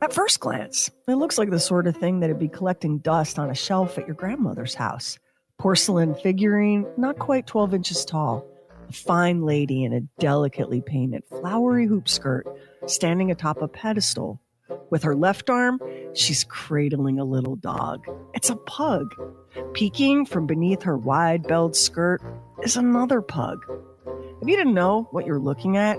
At first glance, it looks like the sort of thing that'd be collecting dust on a shelf at your grandmother's house. Porcelain figurine, not quite 12 inches tall. A fine lady in a delicately painted flowery hoop skirt standing atop a pedestal. With her left arm, she's cradling a little dog. It's a pug. Peeking from beneath her wide-belled skirt is another pug. If you didn't know what you're looking at,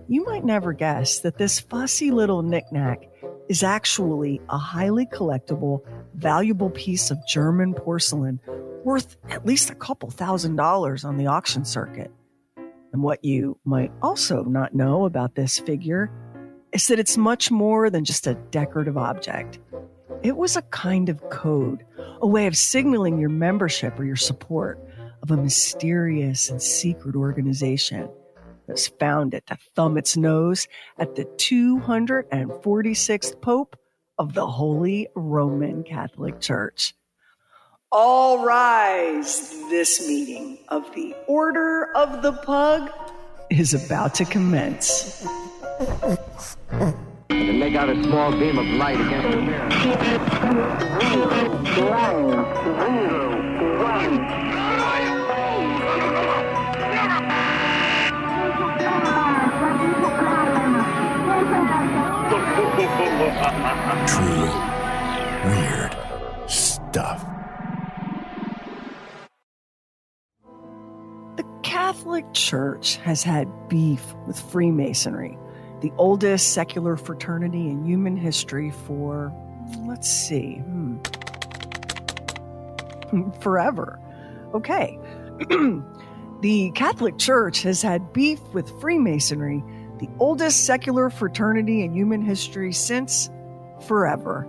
you might never guess that this fussy little knickknack is actually a highly collectible, valuable piece of German porcelain worth at least a couple $1,000s on the auction circuit. And what you might also not know about this figure is that it's much more than just a decorative object. It was a kind of code, a way of signaling your membership or your support of a mysterious and secret organization that's founded to thumb its nose at the 246th Pope of the Holy Roman Catholic Church. All rise. This meeting of the Order of the Pug is about to commence. And make out a small beam of light against the mirror. 1. True weird stuff. The Catholic Church has had beef with Freemasonry, the oldest secular fraternity in human history for, forever. Okay. The Catholic Church has had beef with Freemasonry, the oldest secular fraternity in human history since forever.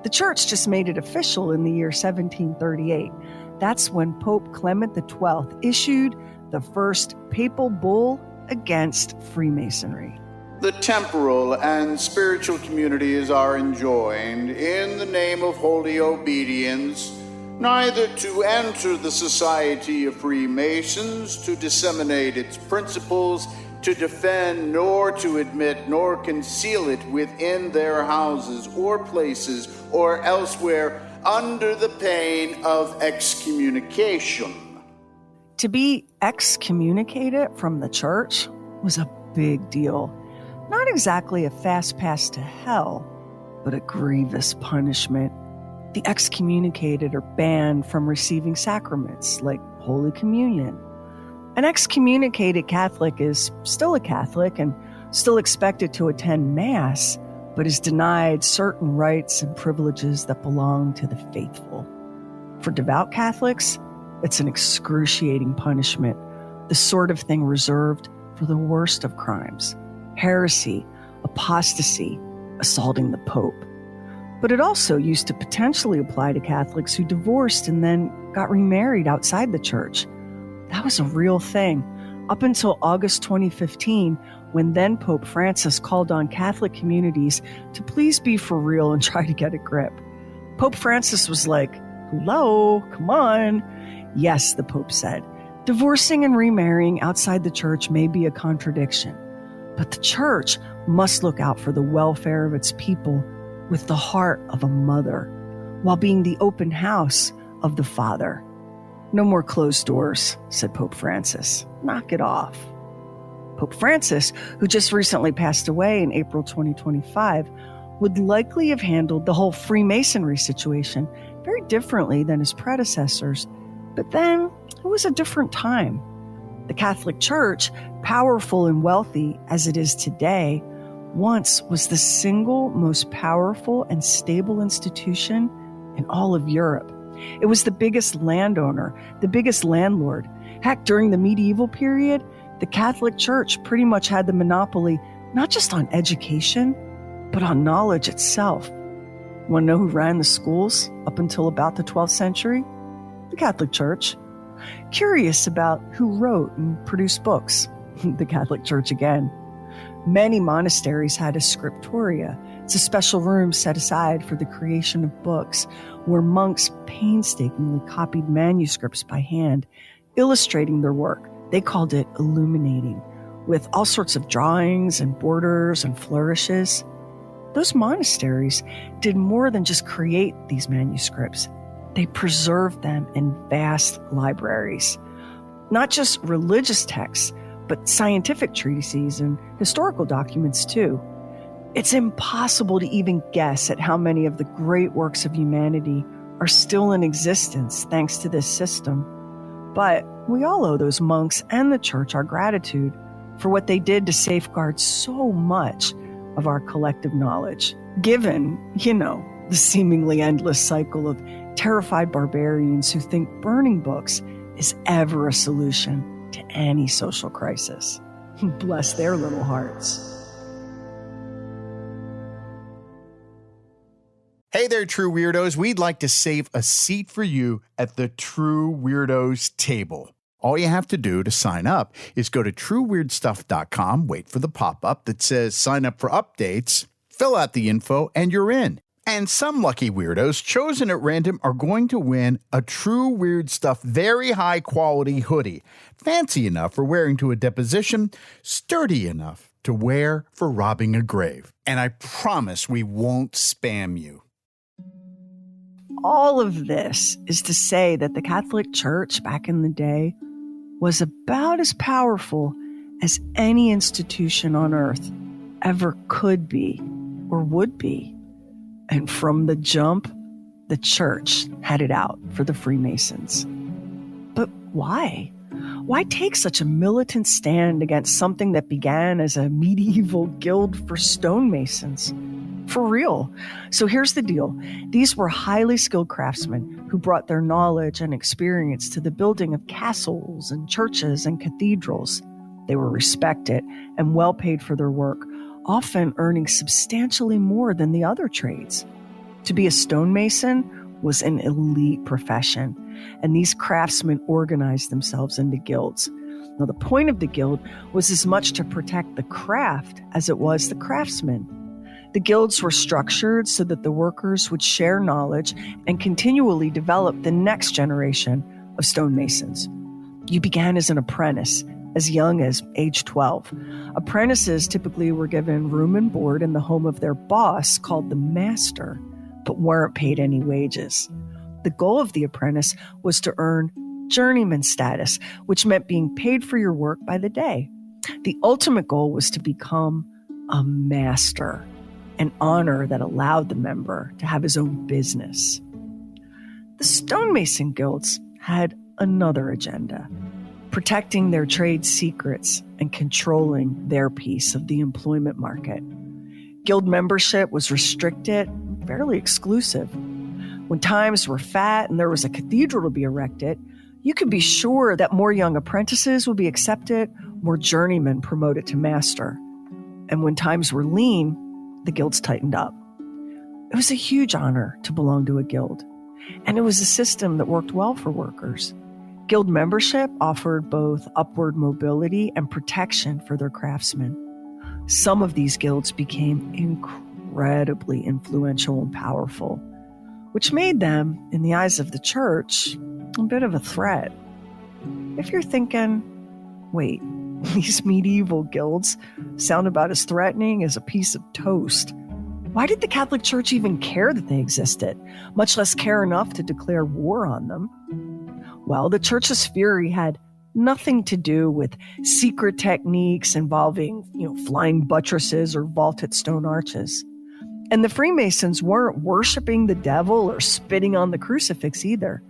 The Church just made it official in the year 1738. That's when Pope Clement XII issued the first papal bull against Freemasonry. The temporal and spiritual communities are enjoined, in the name of holy obedience, neither to enter the society of Freemasons, to disseminate its principles, to defend, nor to admit, nor conceal it within their houses or places or elsewhere under the pain of excommunication. To be excommunicated from the church was a big deal. Not exactly a fast pass to hell, but a grievous punishment. The excommunicated are banned from receiving sacraments like Holy Communion. An excommunicated Catholic is still a Catholic and still expected to attend Mass, but is denied certain rights and privileges that belong to the faithful. For devout Catholics, it's an excruciating punishment, the sort of thing reserved for the worst of crimes: heresy, apostasy, assaulting the Pope. But it also used to potentially apply to Catholics who divorced and then got remarried outside the church. That was a real thing, up until August 2015, when then Pope Francis called on Catholic communities to please be for real and try to get a grip. Pope Francis was like, hello, come on. Yes, the Pope said, divorcing and remarrying outside the church may be a contradiction, but the church must look out for the welfare of its people with the heart of a mother, while being the open house of the Father. No more closed doors, said Pope Francis. Knock it off. Pope Francis, who just recently passed away in April 2025, would likely have handled the whole Freemasonry situation very differently than his predecessors. But then it was a different time. The Catholic Church, powerful and wealthy as it is today, once was the single most powerful and stable institution in all of Europe. It was the biggest landowner, the biggest landlord. Heck, during the medieval period, the Catholic Church pretty much had the monopoly not just on education, but on knowledge itself. Want to know who ran the schools up until about the 12th century? The Catholic Church. Curious about who wrote and produced books? The Catholic Church again. Many monasteries had a scriptoria. It's a special room set aside for the creation of books, where monks painstakingly copied manuscripts by hand, illustrating their work. They called it illuminating, with all sorts of drawings and borders and flourishes. those monasteries did more than just create these manuscripts. They preserved them in vast libraries, not just religious texts, but scientific treatises and historical documents too. It's impossible to even guess at how many of the great works of humanity are still in existence thanks to this system. But we all owe those monks and the church our gratitude for what they did to safeguard so much of our collective knowledge, given, the seemingly endless cycle of terrified barbarians who think burning books is ever a solution to any social crisis. Bless their little hearts. Hey there, True Weirdos. We'd like to save a seat for you at the True Weirdos table. All you have to do to sign up is go to trueweirdstuff.com, wait for the pop-up that says sign up for updates, fill out the info, and you're in. And some lucky weirdos chosen at random are going to win a True Weird Stuff very high quality hoodie. Fancy enough for wearing to a deposition, sturdy enough to wear for robbing a grave. And I promise we won't spam you. All of this is to say that the Catholic Church back in the day was about as powerful as any institution on earth ever could be or would be. And from the jump, the church had it out for the Freemasons. But why? Why take such a militant stand against something that began as a medieval guild for stonemasons? For real. So here's the deal. These were highly skilled craftsmen who brought their knowledge and experience to the building of castles and churches and cathedrals. They were respected and well paid for their work, often earning substantially more than the other trades. To be a stonemason was an elite profession, and these craftsmen organized themselves into guilds. Now, the point of the guild was as much to protect the craft as it was the craftsmen. The guilds were structured so that the workers would share knowledge and continually develop the next generation of stonemasons. You began as an apprentice, as young as age 12. Apprentices typically were given room and board in the home of their boss, called the master, but weren't paid any wages. The goal of the apprentice was to earn journeyman status, which meant being paid for your work by the day. The ultimate goal was to become a master, an honor that allowed the member to have his own business. The stonemason guilds had another agenda: protecting their trade secrets and controlling their piece of the employment market. Guild membership was restricted, fairly exclusive. When times were fat and there was a cathedral to be erected, you could be sure that more young apprentices would be accepted, more journeymen promoted to master. And when times were lean, the guilds tightened up. It was a huge honor to belong to a guild, and it was a system that worked well for workers. Guild membership offered both upward mobility and protection for their craftsmen. Some of these guilds became incredibly influential and powerful, which made them, in the eyes of the church, a bit of a threat. If you're thinking, wait, these medieval guilds sound about as threatening as a piece of toast, why did the Catholic Church even care that they existed, much less care enough to declare war on them? Well, the church's fury had nothing to do with secret techniques involving, flying buttresses or vaulted stone arches. And the Freemasons weren't worshiping the devil or spitting on the crucifix either.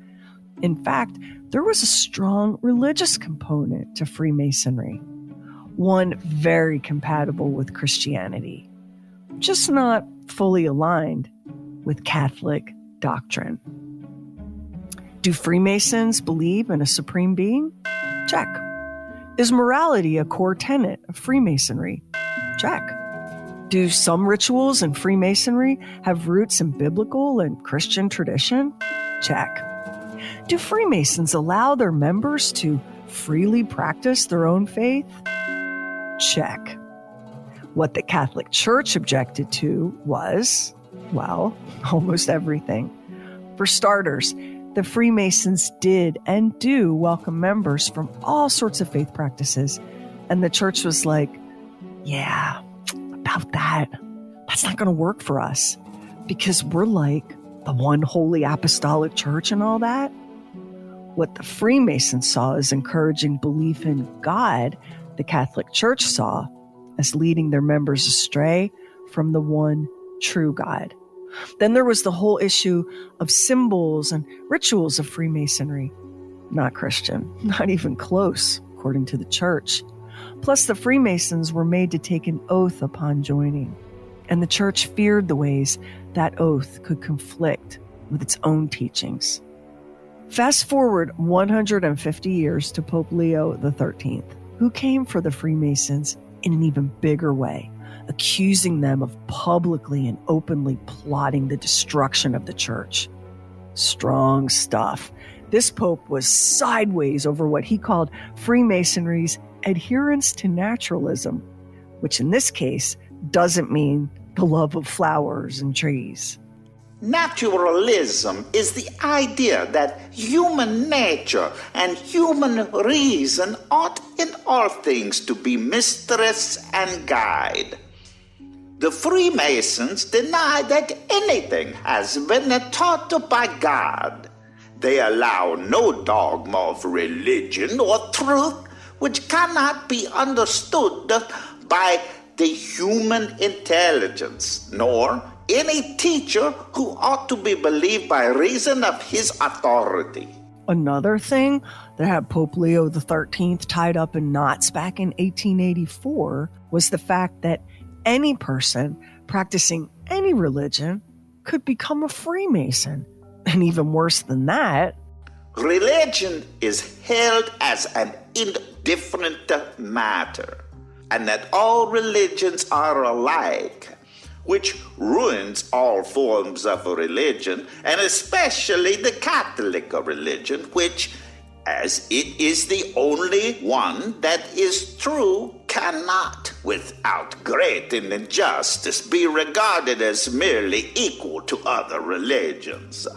In fact, there was a strong religious component to Freemasonry, one very compatible with Christianity, just not fully aligned with Catholic doctrine. Do Freemasons believe in a supreme being? Check. Is morality a core tenet of Freemasonry? Check. Do some rituals in Freemasonry have roots in biblical and Christian tradition? Check. Do Freemasons allow their members to freely practice their own faith? Check. What the Catholic Church objected to was, almost everything. For starters, the Freemasons did and do welcome members from all sorts of faith practices, and the church was like, yeah, about that. that's not going to work for us because we're like the one holy apostolic church and all that. What the Freemasons saw as encouraging belief in God, the Catholic Church saw as leading their members astray from the one true God. Then there was the whole issue of symbols and rituals of Freemasonry. Not Christian, not even close, according to the church. Plus, the Freemasons were made to take an oath upon joining, and the church feared the ways that oath could conflict with its own teachings. Fast forward 150 years to Pope Leo XIII, who came for the Freemasons in an even bigger way, accusing them of publicly and openly plotting the destruction of the church. Strong stuff. This pope was sideways over what he called Freemasonry's adherence to naturalism, which in this case doesn't mean the love of flowers and trees. Naturalism is the idea that human nature and human reason ought in all things to be mistress and guide. The Freemasons deny that anything has been taught by God. They allow no dogma of religion or truth which cannot be understood by the human intelligence, nor any teacher who ought to be believed by reason of his authority. Another thing that had Pope Leo XIII tied up in knots back in 1884 was the fact that any person practicing any religion could become a Freemason. And even worse than that, religion is held as an indifferent matter, and that all religions are alike, which ruins all forms of religion, and especially the Catholic religion, which, as it is the only one that is true, cannot, without great injustice, be regarded as merely equal to other religions.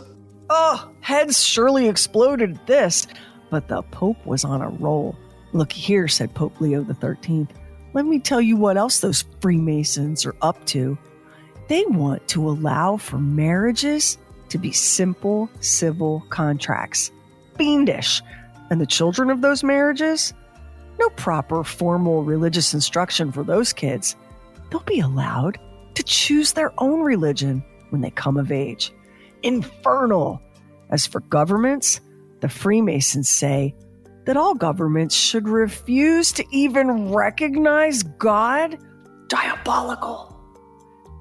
Oh, heads surely exploded at this, but the Pope was on a roll. Look here, said Pope Leo XIII. Let me tell you what else those Freemasons are up to. They want to allow for marriages to be simple civil contracts. Fiendish. And the children of those marriages? No proper formal religious instruction for those kids. They'll be allowed to choose their own religion when they come of age. Infernal. As for governments, the Freemasons say that all governments should refuse to even recognize God. Diabolical.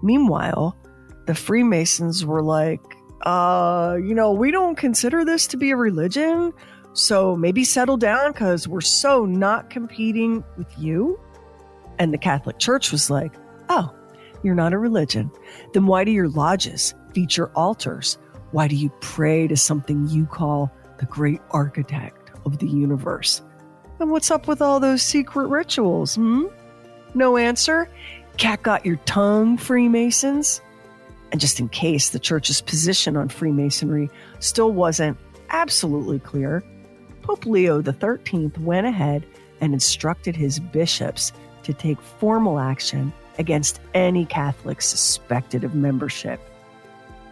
Meanwhile, the Freemasons were like, we don't consider this to be a religion, so maybe settle down because we're so not competing with you. And the Catholic Church was like, oh, you're not a religion. Then why do your lodges feature altars? Why do you pray to something you call the great architect of the universe? And what's up with all those secret rituals, No answer? Cat got your tongue, Freemasons? And just in case the church's position on Freemasonry still wasn't absolutely clear, Pope Leo XIII went ahead and instructed his bishops to take formal action against any Catholic suspected of membership.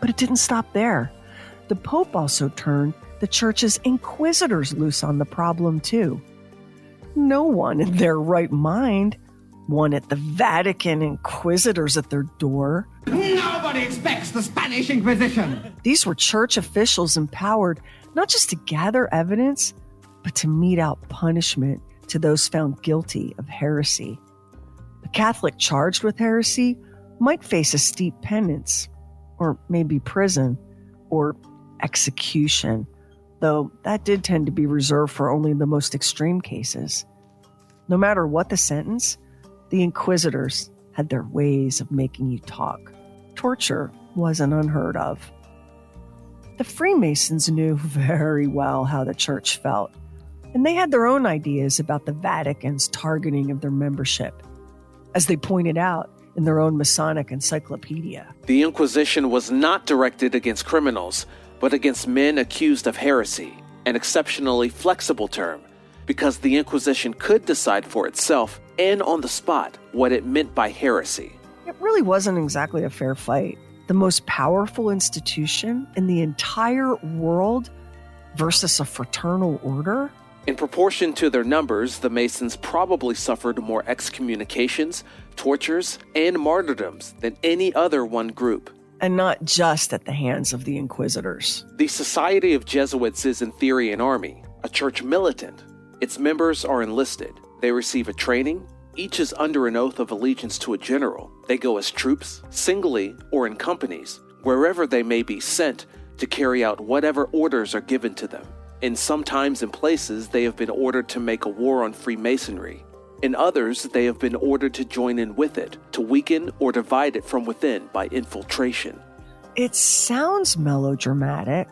But it didn't stop there. The Pope also turned the church's inquisitors loose on the problem too. No one in their right mind wanted the Vatican inquisitors at their door. Nobody expects the Spanish Inquisition. These were church officials empowered not just to gather evidence, but to mete out punishment to those found guilty of heresy. A Catholic charged with heresy might face a steep penance, or maybe prison, or execution, though that did tend to be reserved for only the most extreme cases. No matter what the sentence, the inquisitors had their ways of making you talk. Torture wasn't unheard of. The Freemasons knew very well how the church felt, and they had their own ideas about the Vatican's targeting of their membership. As they pointed out in their own Masonic encyclopedia, the Inquisition was not directed against criminals, but against men accused of heresy, an exceptionally flexible term, because the Inquisition could decide for itself and on the spot what it meant by heresy. It really wasn't exactly a fair fight. The most powerful institution in the entire world versus a fraternal order? In proportion to their numbers, the Masons probably suffered more excommunications, tortures, and martyrdoms than any other one group. And not just at the hands of the inquisitors. The Society of Jesuits is in theory an army, a church militant. Its members are enlisted. They receive a training. Each is under an oath of allegiance to a general. They go as troops, singly or in companies, wherever they may be sent to carry out whatever orders are given to them. In some times and places, they have been ordered to make a war on Freemasonry. In others, they have been ordered to join in with it, to weaken or divide it from within by infiltration. It sounds melodramatic,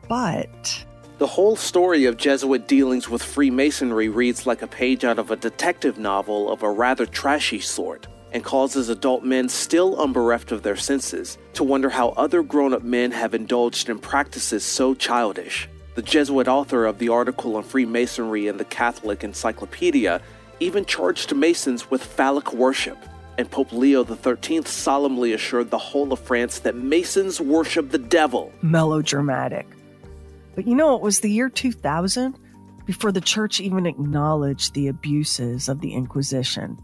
but... The whole story of Jesuit dealings with Freemasonry reads like a page out of a detective novel of a rather trashy sort, and causes adult men still unbereft of their senses to wonder how other grown-up men have indulged in practices so childish. The Jesuit author of the article on Freemasonry in the Catholic Encyclopedia even charged Masons with phallic worship, and Pope Leo XIII solemnly assured the whole of France that Masons worship the devil. Melodramatic. But you know, it was the year 2000 before the church even acknowledged the abuses of the Inquisition.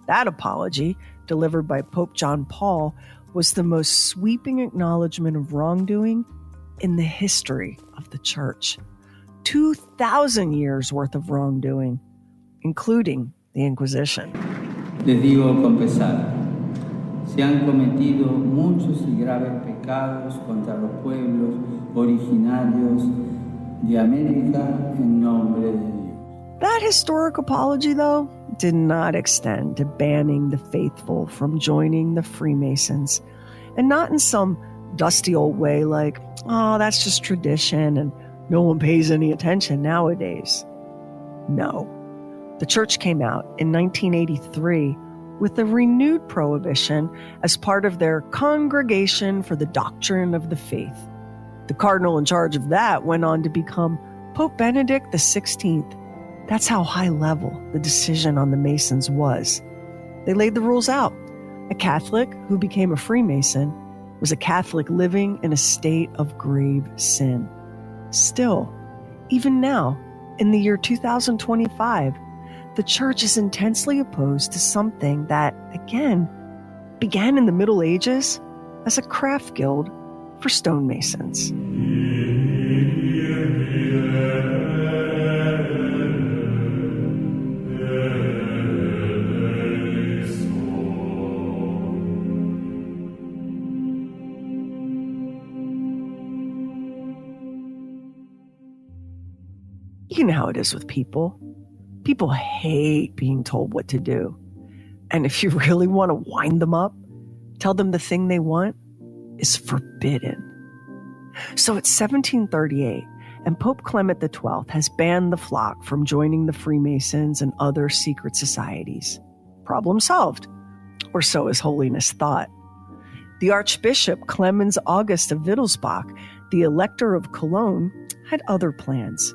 That apology, delivered by Pope John Paul, was the most sweeping acknowledgement of wrongdoing in the history of the church. 2,000 years worth of wrongdoing, including the Inquisition. Les digo con pesar, se han cometido muchos y graves pecados contra los pueblos originarios de América en nombre de Dios. That historic apology, though, did not extend to banning the faithful from joining the Freemasons, and not in some dusty old way like, oh, that's just tradition and no one pays any attention nowadays. No. The church came out in 1983 with a renewed prohibition as part of their Congregation for the Doctrine of the Faith. The cardinal in charge of that went on to become Pope Benedict XVI. That's how high level the decision on the Masons was. They laid the rules out. A Catholic who became a Freemason was a Catholic living in a state of grave sin. Still, even now, in the year 2025, the church is intensely opposed to something that, again, began in the Middle Ages as a craft guild for stonemasons. You know how it is with people. People hate being told what to do. And if you really want to wind them up, tell them the thing they want is forbidden. So it's 1738, and Pope Clement XII has banned the flock from joining the Freemasons and other secret societies. Problem solved. Or so His Holiness thought. The Archbishop Clemens August of Wittelsbach, the elector of Cologne, had other plans.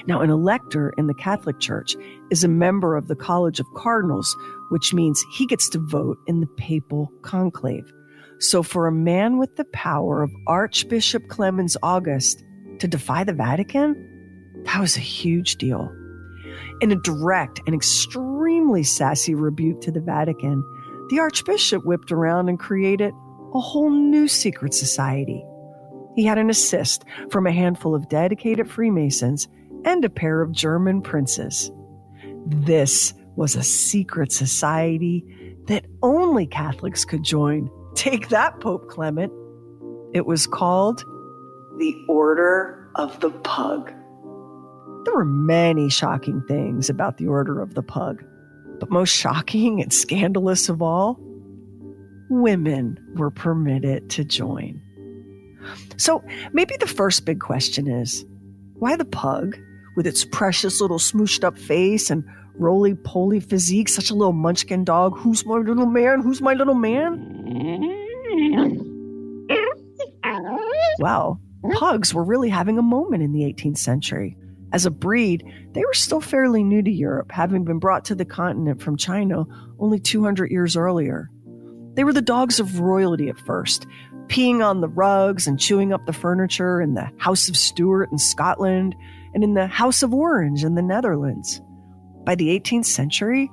Now, an elector in the Catholic Church is a member of the College of Cardinals, which means he gets to vote in the papal conclave. So for a man with the power of Archbishop Clemens August to defy the Vatican, that was a huge deal. In a direct and extremely sassy rebuke to the Vatican, the Archbishop whipped around and created a whole new secret society. He had an assist from a handful of dedicated Freemasons and a pair of German princes. This was a secret society that only Catholics could join. Take that, Pope Clement. It was called the Order of the Pug. There were many shocking things about the Order of the Pug, but most shocking and scandalous of all, women were permitted to join. So maybe the first big question is, why the pug, with its precious little smooshed up face and roly-poly physique, such a little munchkin dog? Who's my little man? Who's my little man? Well, pugs were really having a moment in the 18th century. As a breed, they were still fairly new to Europe, having been brought to the continent from China only 200 years earlier. They were the dogs of royalty at first, peeing on the rugs and chewing up the furniture in the House of Stuart in Scotland and in the House of Orange in the Netherlands. By the 18th century,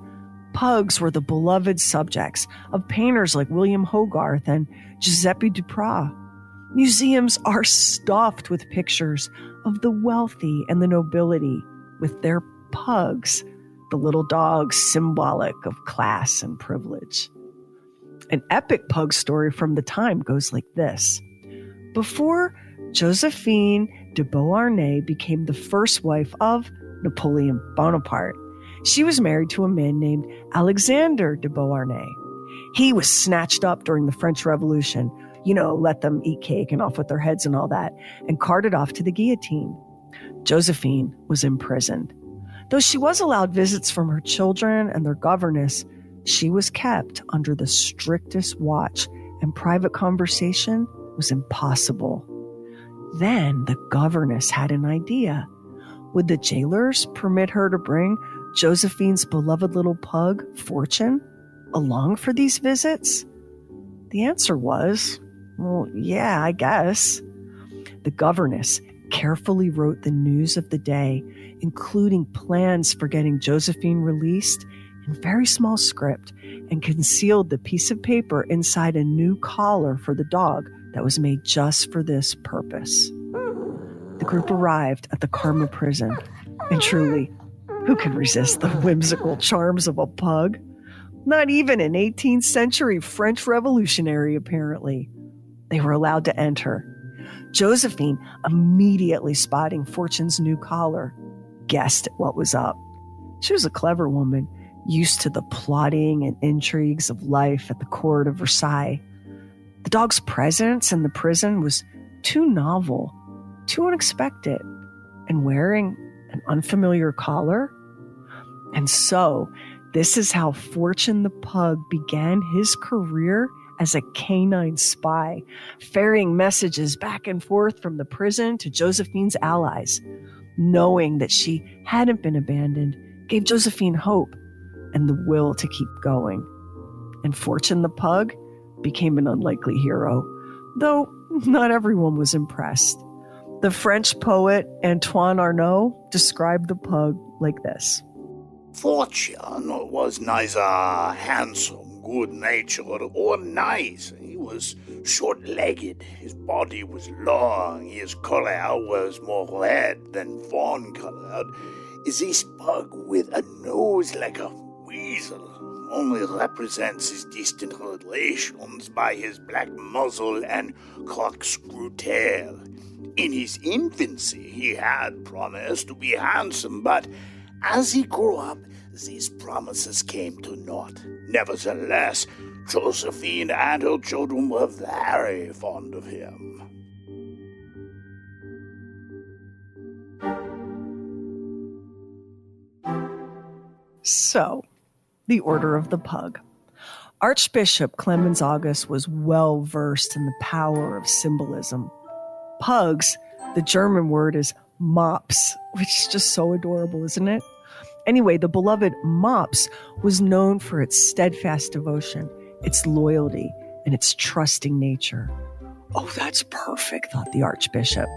pugs were the beloved subjects of painters like William Hogarth and Giuseppe Duprat. Museums are stuffed with pictures of the wealthy and the nobility with their pugs, the little dogs symbolic of class and privilege. An epic pug story from the time goes like this. Before Josephine de Beauharnais became the first wife of Napoleon Bonaparte, she was married to a man named Alexander de Beauharnais. He was snatched up during the French Revolution, let them eat cake and off with their heads and all that, and carted off to the guillotine. Josephine was imprisoned. Though she was allowed visits from her children and their governess, she was kept under the strictest watch, and private conversation was impossible. Then the governess had an idea. Would the jailers permit her to bring Josephine's beloved little pug, Fortune, along for these visits? The answer was, well, yeah, I guess. The governess carefully wrote the news of the day, including plans for getting Josephine released, in very small script, and concealed the piece of paper inside a new collar for the dog that was made just for this purpose. The group arrived at the Karma prison, and truly, who can resist the whimsical charms of a pug? Not even an 18th century French revolutionary, apparently. They were allowed to enter. Josephine, immediately spotting Fortune's new collar, guessed at what was up. She was a clever woman, used to the plotting and intrigues of life at the court of Versailles. The dog's presence in the prison was too novel, too unexpected, and wearing an unfamiliar collar. And so, this is how Fortune the pug began his career as a canine spy, ferrying messages back and forth from the prison to Josephine's allies. Knowing that she hadn't been abandoned gave Josephine hope and the will to keep going. And Fortune the pug became an unlikely hero, though not everyone was impressed. The French poet Antoine Arnaud described the pug like this. Fortune was neither handsome, good-natured, or nice. He was short-legged, his body was long, his color was more red than fawn-colored. This pug with a nose like a weasel only represents his distant relations by his black muzzle and corkscrew tail. In his infancy, he had promised to be handsome, but as he grew up, these promises came to naught. Nevertheless, Josephine and her children were very fond of him. So, the Order of the Pug. Archbishop Clement August was well versed in the power of symbolism. Pugs, the German word is Mops, which is just so adorable, isn't it? Anyway, the beloved Mops was known for its steadfast devotion, its loyalty, and its trusting nature. Oh, that's perfect, thought the Archbishop.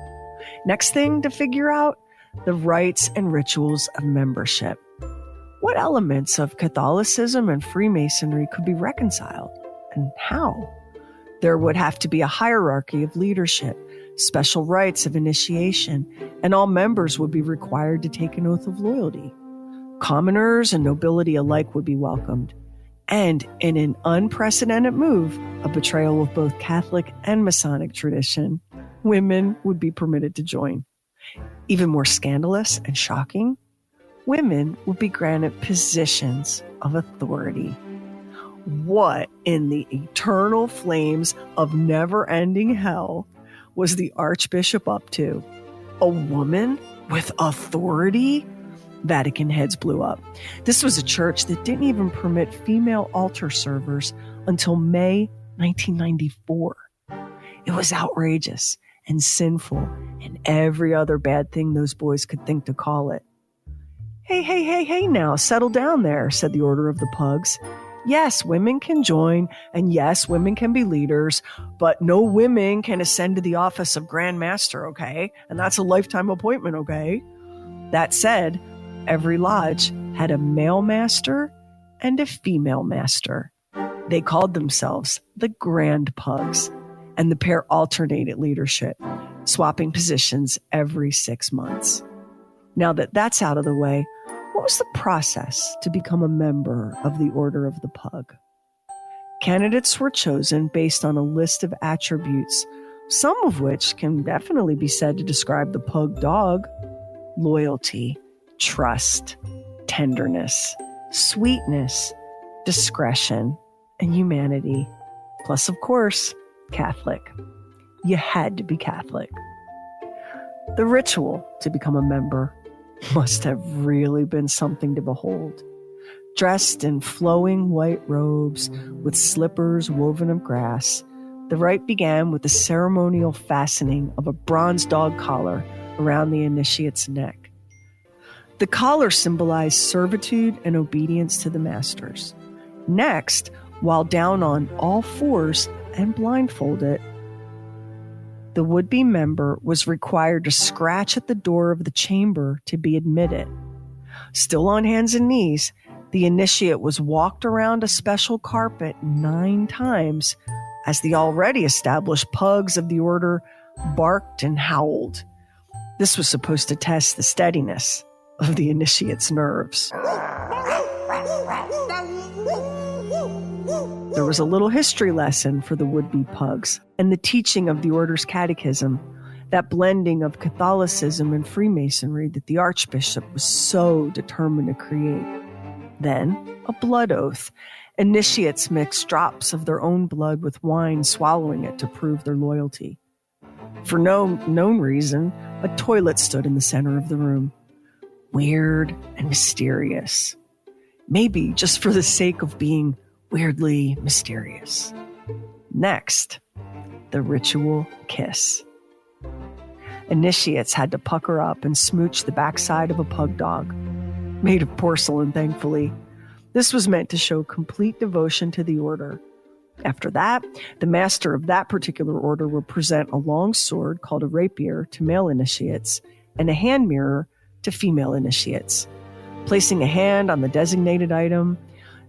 Next thing to figure out, the rites and rituals of membership. What elements of Catholicism and Freemasonry could be reconciled, and how? There would have to be a hierarchy of leadership, special rites of initiation, and all members would be required to take an oath of loyalty. Commoners and nobility alike would be welcomed. And in an unprecedented move, a betrayal of both Catholic and Masonic tradition, women would be permitted to join. Even more scandalous and shocking, women would be granted positions of authority. What in the eternal flames of never-ending hell was the Archbishop up to? A woman with authority? Vatican heads blew up. This was a church that didn't even permit female altar servers until May 1994. It was outrageous and sinful and every other bad thing those boys could think to call it. Hey now, settle down there, said the Order of the Pugs. Yes, women can join, and yes, women can be leaders, but no women can ascend to the office of Grand Master, okay? And that's a lifetime appointment, okay? That said, every lodge had a male master and a female master. They called themselves the Grand Pugs, and the pair alternated leadership, swapping positions every 6 months. Now that that's out of the way, what was the process to become a member of the Order of the Pug? Candidates were chosen based on a list of attributes, some of which can definitely be said to describe the pug dog: loyalty, trust, tenderness, sweetness, discretion, and humanity. Plus, of course, Catholic. You had to be Catholic. The ritual to become a member must have really been something to behold. Dressed in flowing white robes with slippers woven of grass, the rite began with the ceremonial fastening of a bronze dog collar around the initiate's neck. The collar symbolized servitude and obedience to the masters. Next, while down on all fours and blindfolded, the would-be member was required to scratch at the door of the chamber to be admitted. Still on hands and knees, the initiate was walked around a special carpet 9 times as the already established pugs of the order barked and howled. This was supposed to test the steadiness of the initiate's nerves. There was a little history lesson for the would-be pugs and the teaching of the order's catechism, that blending of Catholicism and Freemasonry that the Archbishop was so determined to create. Then, a blood oath. Initiates mixed drops of their own blood with wine, swallowing it to prove their loyalty. For no known reason, a toilet stood in the center of the room. Weird and mysterious. Maybe just for the sake of being weirdly mysterious. Next, the ritual kiss. Initiates had to pucker up and smooch the backside of a pug dog, made of porcelain, thankfully. This was meant to show complete devotion to the order. After that, the master of that particular order would present a long sword called a rapier to male initiates and a hand mirror to female initiates. Placing a hand on the designated item,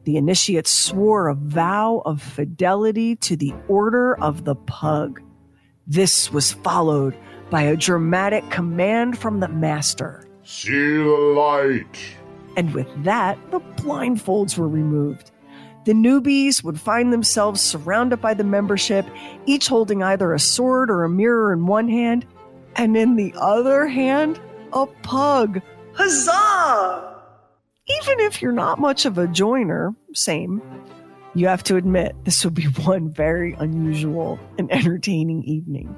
the initiates swore a vow of fidelity to the Order of the Pug. This was followed by a dramatic command from the master. See the light. And with that, the blindfolds were removed. The newbies would find themselves surrounded by the membership, each holding either a sword or a mirror in one hand, and in the other hand, a pug. Huzzah! Even if you're not much of a joiner, same, you have to admit this would be one very unusual and entertaining evening.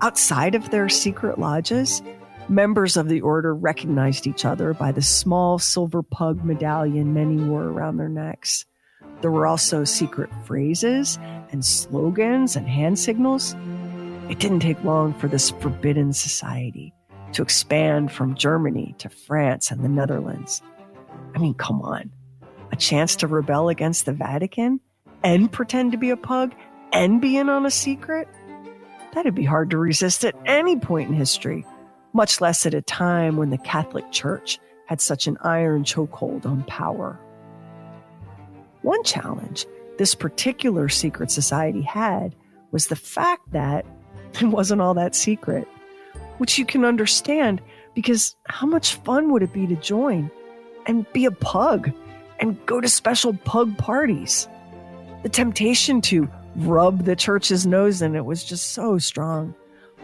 Outside of their secret lodges, members of the order recognized each other by the small silver pug medallion many wore around their necks. There were also secret phrases and slogans and hand signals. It didn't take long for this forbidden society to expand from Germany to France and the Netherlands. I mean, come on. A chance to rebel against the Vatican and pretend to be a pug and be in on a secret? That'd be hard to resist at any point in history, much less at a time when the Catholic Church had such an iron chokehold on power. One challenge this particular secret society had was the fact that it wasn't all that secret, which you can understand because how much fun would it be to join and be a pug and go to special pug parties? The temptation to rub the church's nose in it was just so strong.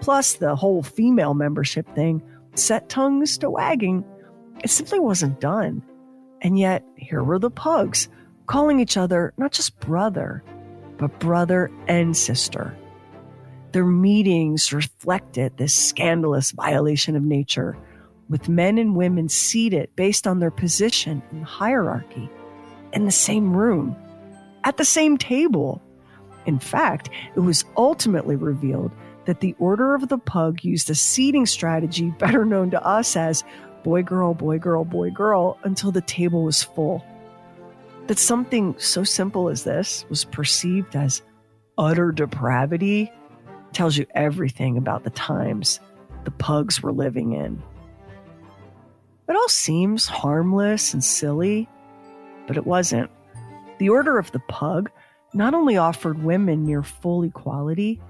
Plus, the whole female membership thing set tongues to wagging. It simply wasn't done. And yet, here were the pugs, calling each other not just brother, but brother and sister. Their meetings reflected this scandalous violation of nature, with men and women seated based on their position in the hierarchy, in the same room, at the same table. In fact, it was ultimately revealed that the Order of the Pug used a seating strategy better known to us as boy, girl, boy, girl, boy, girl, until the table was full. That something so simple as this was perceived as utter depravity tells you everything about the times the pugs were living in. It all seems harmless and silly, but it wasn't. The Order of the Pug not only offered women near full equality,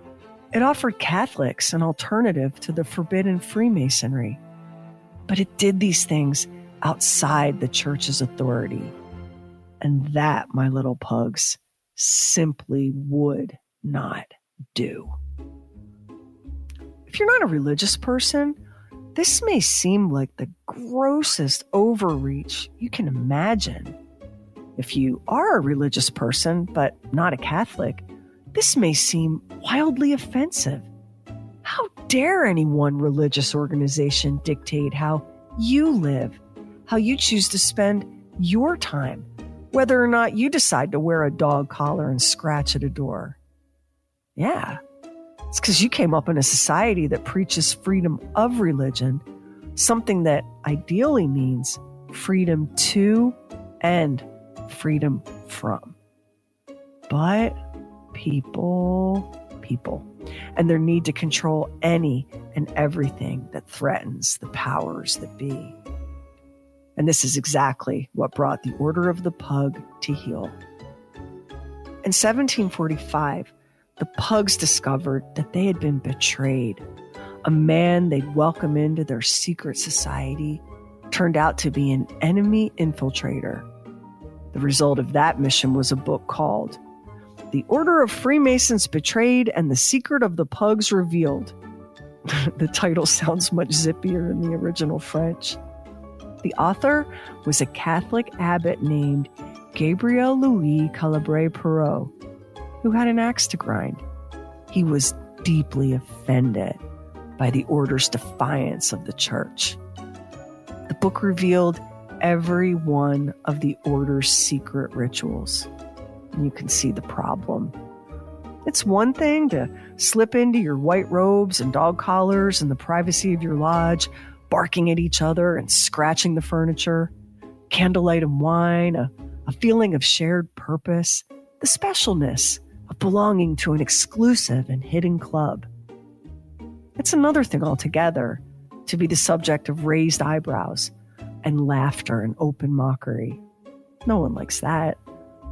it offered Catholics an alternative to the forbidden Freemasonry. But it did these things outside the church's authority. And that, my little pugs, simply would not do. If you're not a religious person, this may seem like the grossest overreach you can imagine. If you are a religious person, but not a Catholic, this may seem wildly offensive. How dare any one religious organization dictate how you live, how you choose to spend your time, whether or not you decide to wear a dog collar and scratch at a door? Yeah, it's because you came up in a society that preaches freedom of religion, something that ideally means freedom to and freedom from. But people, and their need to control any and everything that threatens the powers that be. And this is exactly what brought the Order of the Pug to heel. In 1745, the Pugs discovered that they had been betrayed. A man they'd welcome into their secret society turned out to be an enemy infiltrator. The result of that mission was a book called The Order of Freemasons Betrayed and the Secret of the Pugs Revealed. The title sounds much zippier than the original French. The author was a Catholic abbot named Gabriel Louis Calabret-Perot, who had an axe to grind. He was deeply offended by the order's defiance of the church. The book revealed every one of the order's secret rituals. And you can see the problem. It's one thing to slip into your white robes and dog collars in the privacy of your lodge, barking at each other and scratching the furniture, candlelight and wine, a feeling of shared purpose, the specialness of belonging to an exclusive and hidden club. It's another thing altogether to be the subject of raised eyebrows and laughter and open mockery. No one likes that.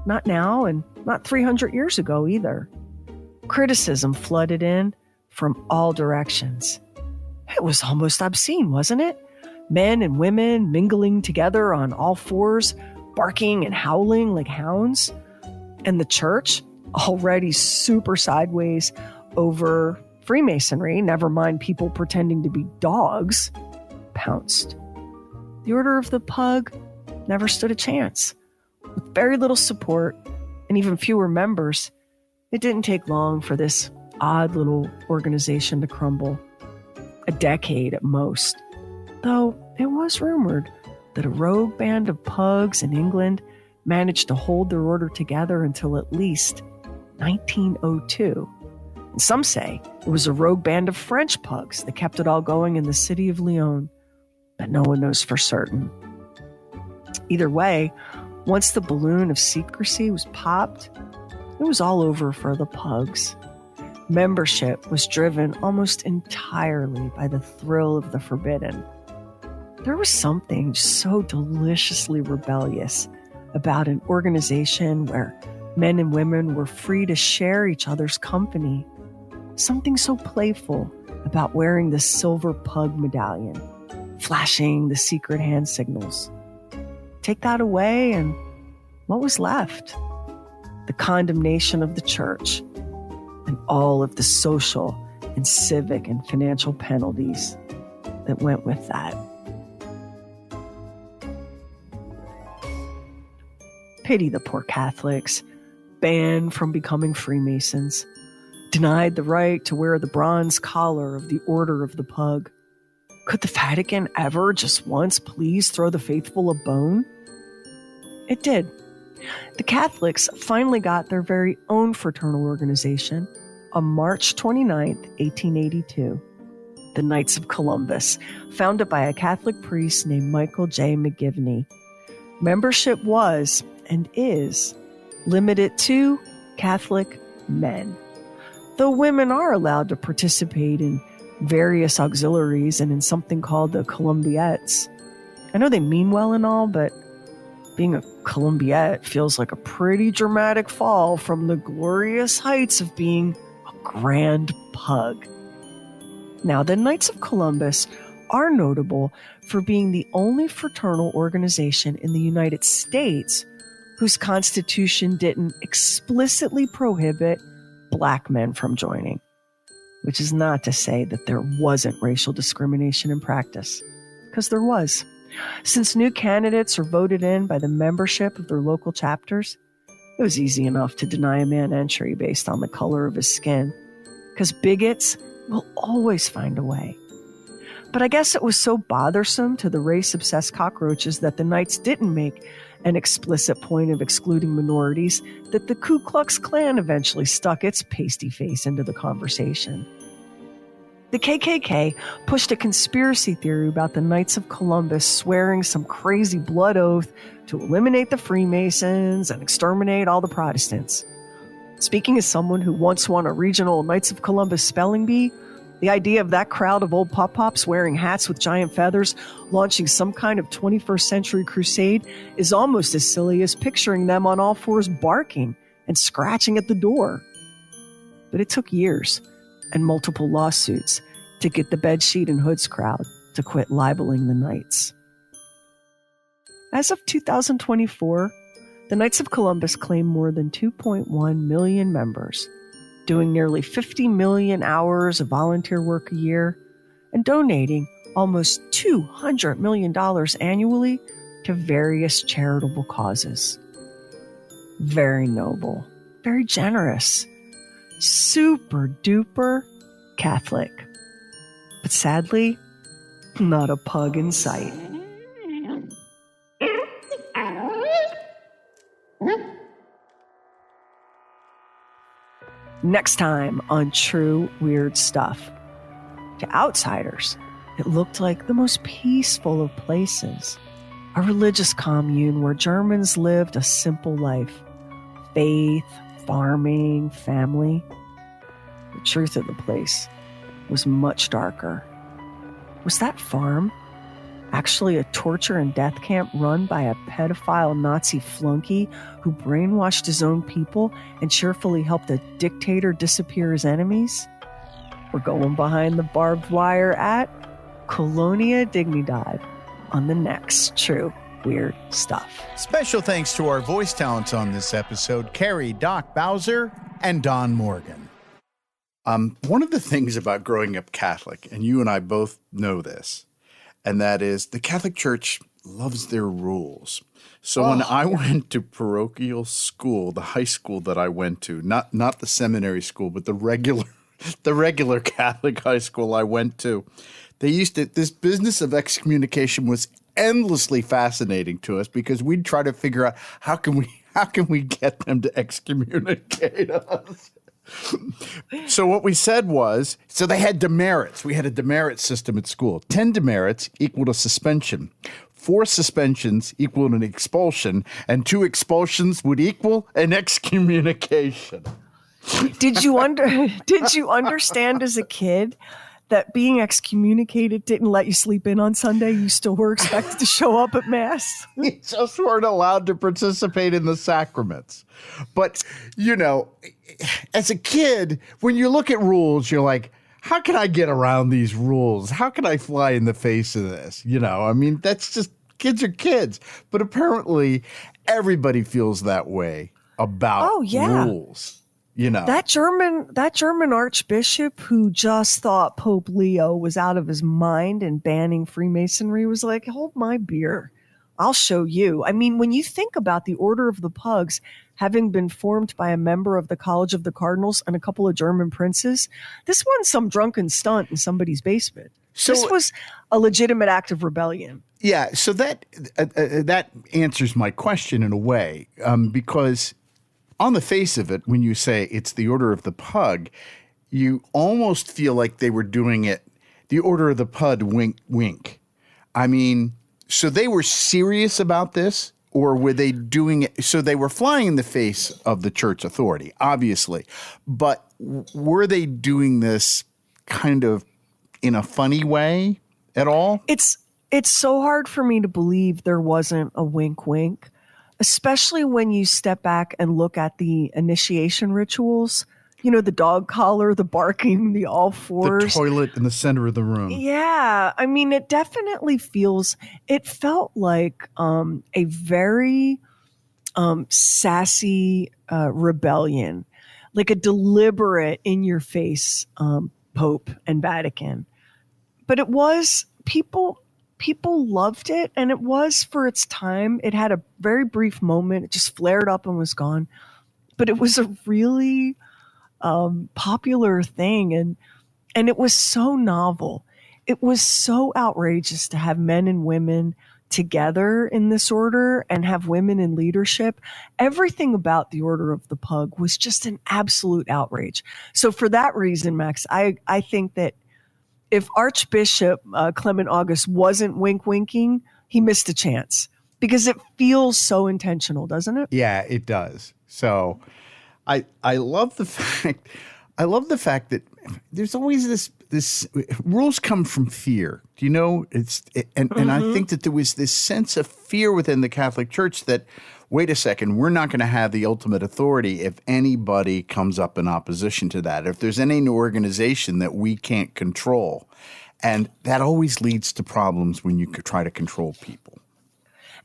Not now, and not 300 years ago either. Criticism flooded in from all directions. It was almost obscene, wasn't it? Men and women mingling together on all fours, barking and howling like hounds. And the church, already super sideways over Freemasonry, never mind people pretending to be dogs, pounced. The Order of the Pug never stood a chance. With very little support and even fewer members, it didn't take long for this odd little organization to crumble. A decade at most. Though it was rumored that a rogue band of pugs in England managed to hold their order together until at least 1902. And some say it was a rogue band of French pugs that kept it all going in the city of Lyon, but no one knows for certain. Either way, once the balloon of secrecy was popped, it was all over for the pugs. Membership was driven almost entirely by the thrill of the forbidden. There was something so deliciously rebellious about an organization where men and women were free to share each other's company. Something so playful about wearing the silver pug medallion, flashing the secret hand signals. Take that away, and what was left? The condemnation of the church and all of the social and civic and financial penalties that went with that. Pity the poor Catholics, banned from becoming Freemasons, denied the right to wear the bronze collar of the Order of the Pug. Could the Vatican ever just once please throw the faithful a bone? It did. The Catholics finally got their very own fraternal organization on March 29, 1882, the Knights of Columbus, founded by a Catholic priest named Michael J. McGivney. Membership was, and is limited to Catholic men. Though women are allowed to participate in various auxiliaries and in something called the Columbiettes. I know they mean well and all, but being a Columbiette feels like a pretty dramatic fall from the glorious heights of being a grand pug. Now, the Knights of Columbus are notable for being the only fraternal organization in the United States whose constitution didn't explicitly prohibit Black men from joining, which is not to say that there wasn't racial discrimination in practice, because there was. Since new candidates are voted in by the membership of their local chapters, it was easy enough to deny a man entry based on the color of his skin, because bigots will always find a way. But I guess it was so bothersome to the race-obsessed cockroaches that the Knights didn't make an explicit point of excluding minorities that the Ku Klux Klan eventually stuck its pasty face into the conversation. The KKK pushed a conspiracy theory about the Knights of Columbus swearing some crazy blood oath to eliminate the Freemasons and exterminate all the Protestants. Speaking as someone who once won a regional Knights of Columbus spelling bee, the idea of that crowd of old pop-pops wearing hats with giant feathers launching some kind of 21st century crusade is almost as silly as picturing them on all fours barking and scratching at the door. But it took years and multiple lawsuits to get the bedsheet and hoods crowd to quit libeling the Knights. As of 2024, the Knights of Columbus claim more than 2.1 million members, doing nearly 50 million hours of volunteer work a year, and donating almost $200 million annually to various charitable causes. Very noble, very generous, super duper Catholic. But sadly, not a pug in sight. Next time on True Weird Stuff. To outsiders, it looked like the most peaceful of places. A religious commune where Germans lived a simple life. Faith, farming, family. The truth of the place was much darker. Was that farm actually a torture and death camp run by a pedophile Nazi flunky who brainwashed his own people and cheerfully helped a dictator disappear his enemies? We're going behind the barbed wire at Colonia Dignidad on the next True Weird Stuff. Special thanks to our voice talents on this episode, Carrie, Doc Bowser, and Don Morgan. One of the things about growing up Catholic, and you and I both know this, and that is the Catholic Church loves their rules. So when I went to parochial school, the high school that I went to, not the seminary school, but the regular Catholic high school I went to, this business of excommunication was endlessly fascinating to us because we'd try to figure out how can we get them to excommunicate us. So what we said was, so they had demerits. We had a demerit system at school. 10 demerits equaled a suspension. 4 suspensions equaled an expulsion, and 2 expulsions would equal an excommunication. Did you understand as a kid that being excommunicated didn't let you sleep in on Sunday? You still were expected to show up at Mass? You just weren't allowed to participate in the sacraments. But, as a kid, when you look at rules, you're like, how can I get around these rules? How can I fly in the face of this? That's just, kids are kids. But apparently everybody feels that way about rules. That German archbishop who just thought Pope Leo was out of his mind and banning Freemasonry was like, hold my beer. I'll show you. When you think about the Order of the Pugs having been formed by a member of the College of the Cardinals and a couple of German princes, this wasn't some drunken stunt in somebody's basement. So, this was a legitimate act of rebellion. Yeah, so that answers my question in a way, because on the face of it, when you say it's the Order of the Pug, you almost feel like they were doing it, the Order of the Pug, wink, wink. So they were serious about this Or were they doing it? So they were flying in the face of the church authority, obviously. But were they doing this kind of in a funny way at all? It's so hard for me to believe there wasn't a wink wink, especially when you step back and look at the initiation rituals. You know, the dog collar, the barking, the all fours. The toilet in the center of the room. Yeah. I mean, it definitely it felt like a very sassy rebellion, like a deliberate in your face Pope and Vatican. But it was people loved it, and it was for its time. It had a very brief moment. It just flared up and was gone. But it was a really popular thing, and it was so novel. It was so outrageous to have men and women together in this order and have women in leadership. Everything about the Order of the Pug was just an absolute outrage. So for that reason, Max, I think that if Archbishop Clement August wasn't wink-winking, he missed a chance, because it feels so intentional, doesn't it? Yeah, it does. So I love the fact that there's always this rules come from fear. Do you know? And I think that there was this sense of fear within the Catholic Church that, wait a second, we're not going to have the ultimate authority if anybody comes up in opposition to that, if there's any organization that we can't control. And that always leads to problems when you try to control people.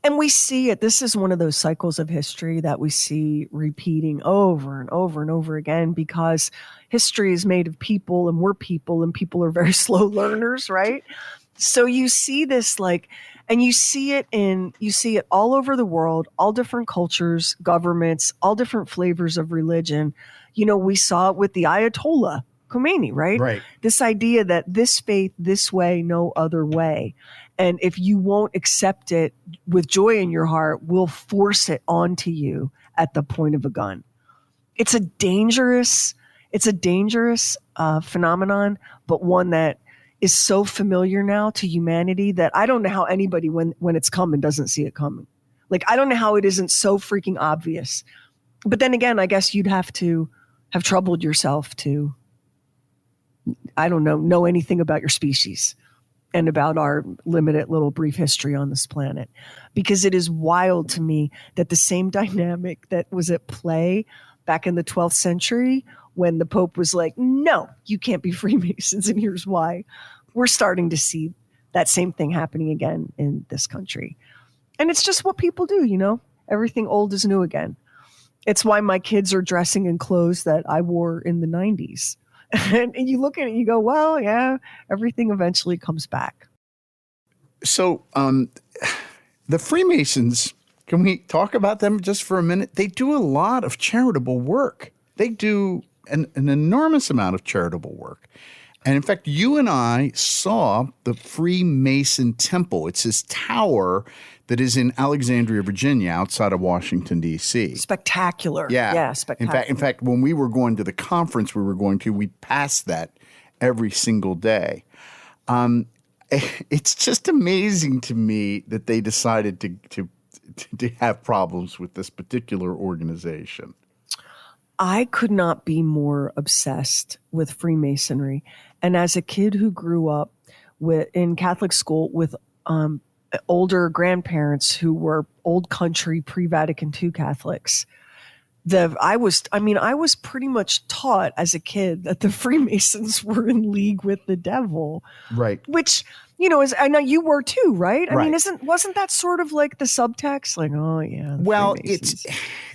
And we see it. This is one of those cycles of history that we see repeating over and over and over again, because history is made of people, and we're people, and people are very slow learners, right? So you see this and you see it all over the world, all different cultures, governments, all different flavors of religion. You know, we saw it with the Ayatollah Khomeini, right? Right. This idea that this faith, this way, no other way. And if you won't accept it with joy in your heart, we'll force it onto you at the point of a gun. It's a dangerous phenomenon, but one that is so familiar now to humanity that I don't know how anybody, when it's coming, doesn't see it coming. Like, I don't know how it isn't so freaking obvious. But then again, I guess you'd have to have troubled yourself to, I don't know anything about your species and about our limited little brief history on this planet. Because it is wild to me that the same dynamic that was at play back in the 12th century when the Pope was like, no, you can't be Freemasons, and here's why. We're starting to see that same thing happening again in this country. And it's just what people do, you know? Everything old is new again. It's why my kids are dressing in clothes that I wore in the 90s. And you look at it and you go, well, yeah, everything eventually comes back. So the Freemasons, can we talk about them just for a minute? They do a lot of charitable work. They do an enormous amount of charitable work. And in fact, you and I saw the Freemason Temple. It's this tower that is in Alexandria, Virginia, outside of Washington, D.C. Spectacular. Yeah, spectacular. In fact, when we were going to the conference we passed that every single day. It's just amazing to me that they decided to have problems with this particular organization. I could not be more obsessed with Freemasonry. And as a kid who grew up in Catholic school with older grandparents who were old country pre-Vatican II Catholics, I was pretty much taught as a kid that the Freemasons were in league with the devil. Right. Which, you know, I know you were too, right? I Right. mean, wasn't that sort of like the subtext? Like, oh yeah. Well, Freemasons.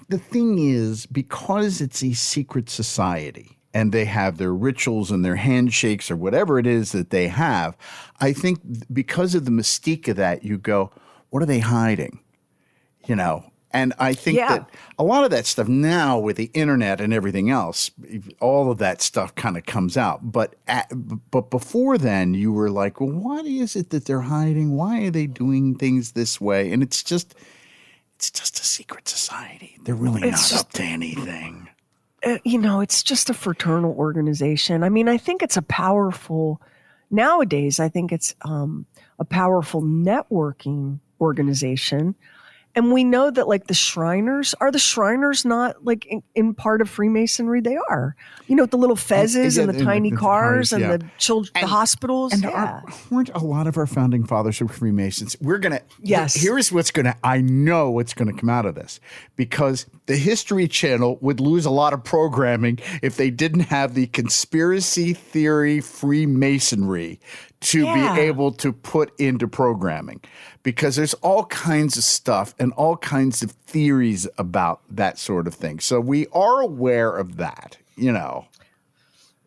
the thing is, because it's a secret society and they have their rituals and their handshakes or whatever it is that they have, I think because of the mystique of that, you go, what are they hiding? You know? And I think that a lot of that stuff now with the internet and everything else, all of that stuff kind of comes out. But before then, you were like, well, what is it that they're hiding? Why are they doing things this way? And it's just a secret society. They're really not up to anything. You know, it's just a fraternal organization. I mean, I think it's nowadays, I think it's a powerful networking organization. And we know that like the Shriners not like in part of Freemasonry? They are, with the little fezzes and the tiny cars and the children, the hospitals. And weren't a lot of our founding fathers were Freemasons? Here's I know what's going to come out of this, because the History Channel would lose a lot of programming if they didn't have the conspiracy theory Freemasonry to be able to put into programming, because there's all kinds of stuff and all kinds of theories about that sort of thing. So we are aware of that,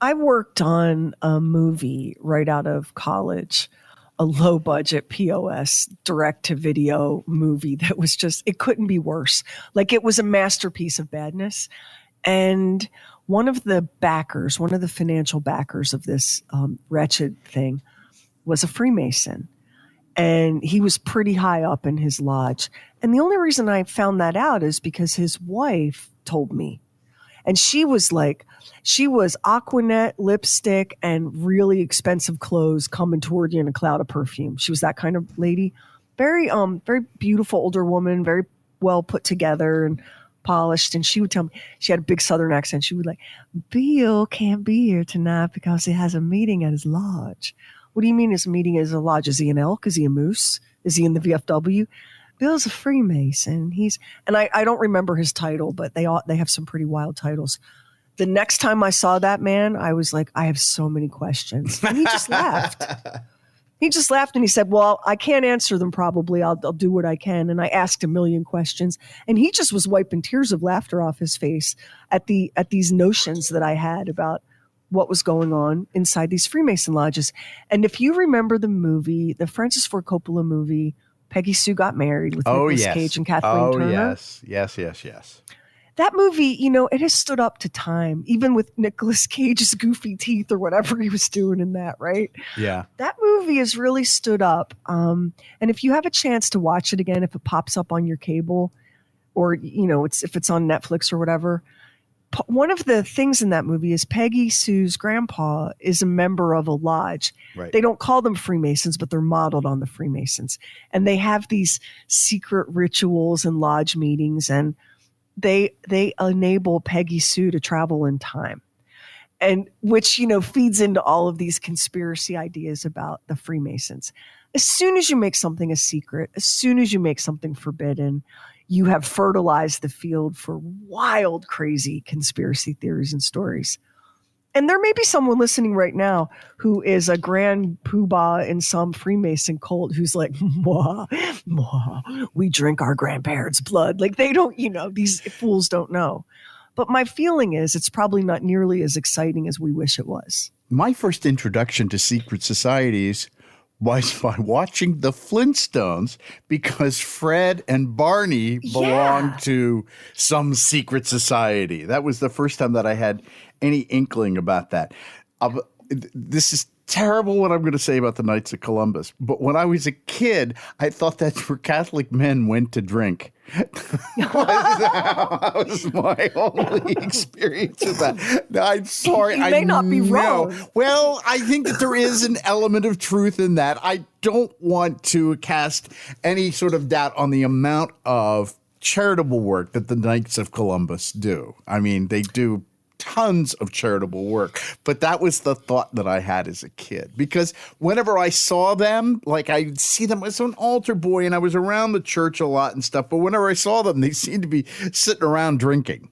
I worked on a movie right out of college, a low budget POS direct to video movie that was it couldn't be worse. Like, it was a masterpiece of badness. And one of the financial backers of this wretched thing was a Freemason, and he was pretty high up in his lodge. And the only reason I found that out is because his wife told me, and she was Aquanet lipstick and really expensive clothes coming toward you in a cloud of perfume. She was that kind of lady, very beautiful older woman, very well put together and polished. And she would tell me, she had a big Southern accent. She would Bill can't be here tonight because he has a meeting at his lodge. What do you mean his meeting is a lodge? Is he an elk? Is he a moose? Is he in the VFW? Bill's a Freemason. And I don't remember his title, but they have some pretty wild titles. The next time I saw that man, I was like, I have so many questions. And he just laughed. He just laughed and he said, well, I can't answer them probably. I'll do what I can. And I asked a million questions. And he just was wiping tears of laughter off his face at these notions that I had about what was going on inside these Freemason lodges. And if you remember the movie, the Francis Ford Coppola movie, Peggy Sue Got Married with Nicolas Cage and Kathleen Turner. Yes. That movie, it has stood up to time, even with Nicolas Cage's goofy teeth or whatever he was doing in that, right? Yeah. That movie has really stood up. And if you have a chance to watch it again, if it pops up on your cable or, if it's on Netflix or whatever, one of the things in that movie is Peggy Sue's grandpa is a member of a lodge. Right. They don't call them Freemasons, but they're modeled on the Freemasons. And they have these secret rituals and lodge meetings, and they enable Peggy Sue to travel in time. And which, feeds into all of these conspiracy ideas about the Freemasons. As soon as you make something a secret, as soon as you make something forbidden, you have fertilized the field for wild, crazy conspiracy theories and stories. And there may be someone listening right now who is a grand poobah in some Freemason cult who's like, mwah, mwah, we drink our grandparents' blood. Like, they don't, these fools don't know. But my feeling is it's probably not nearly as exciting as we wish it was. My first introduction to secret societies was by watching the Flintstones, because Fred and Barney belonged to some secret society. That was the first time that I had any inkling about that. This is terrible what I'm going to say about the Knights of Columbus, but when I was a kid, I thought that's where Catholic men went to drink. That was my only experience of that. I'm sorry. You may not be wrong. Well, I think that there is an element of truth in that. I don't want to cast any sort of doubt on the amount of charitable work that the Knights of Columbus do. I mean, they do tons of charitable work, but that was the thought that I had as a kid, because whenever I saw them, like I'd see them as an altar boy and I was around the church a lot and stuff, but whenever I saw them, they seemed to be sitting around drinking.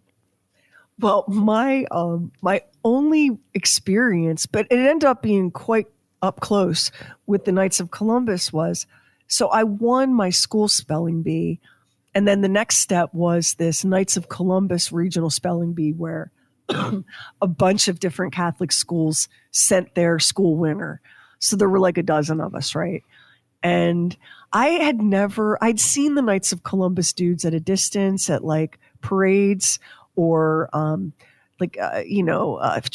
Well, my only experience, but it ended up being quite up close with the Knights of Columbus was, so I won my school spelling bee, and then the next step was this Knights of Columbus regional spelling bee where a bunch of different Catholic schools sent their school winner. So there were like a dozen of us, right? And I'd seen the Knights of Columbus dudes at a distance at like parades or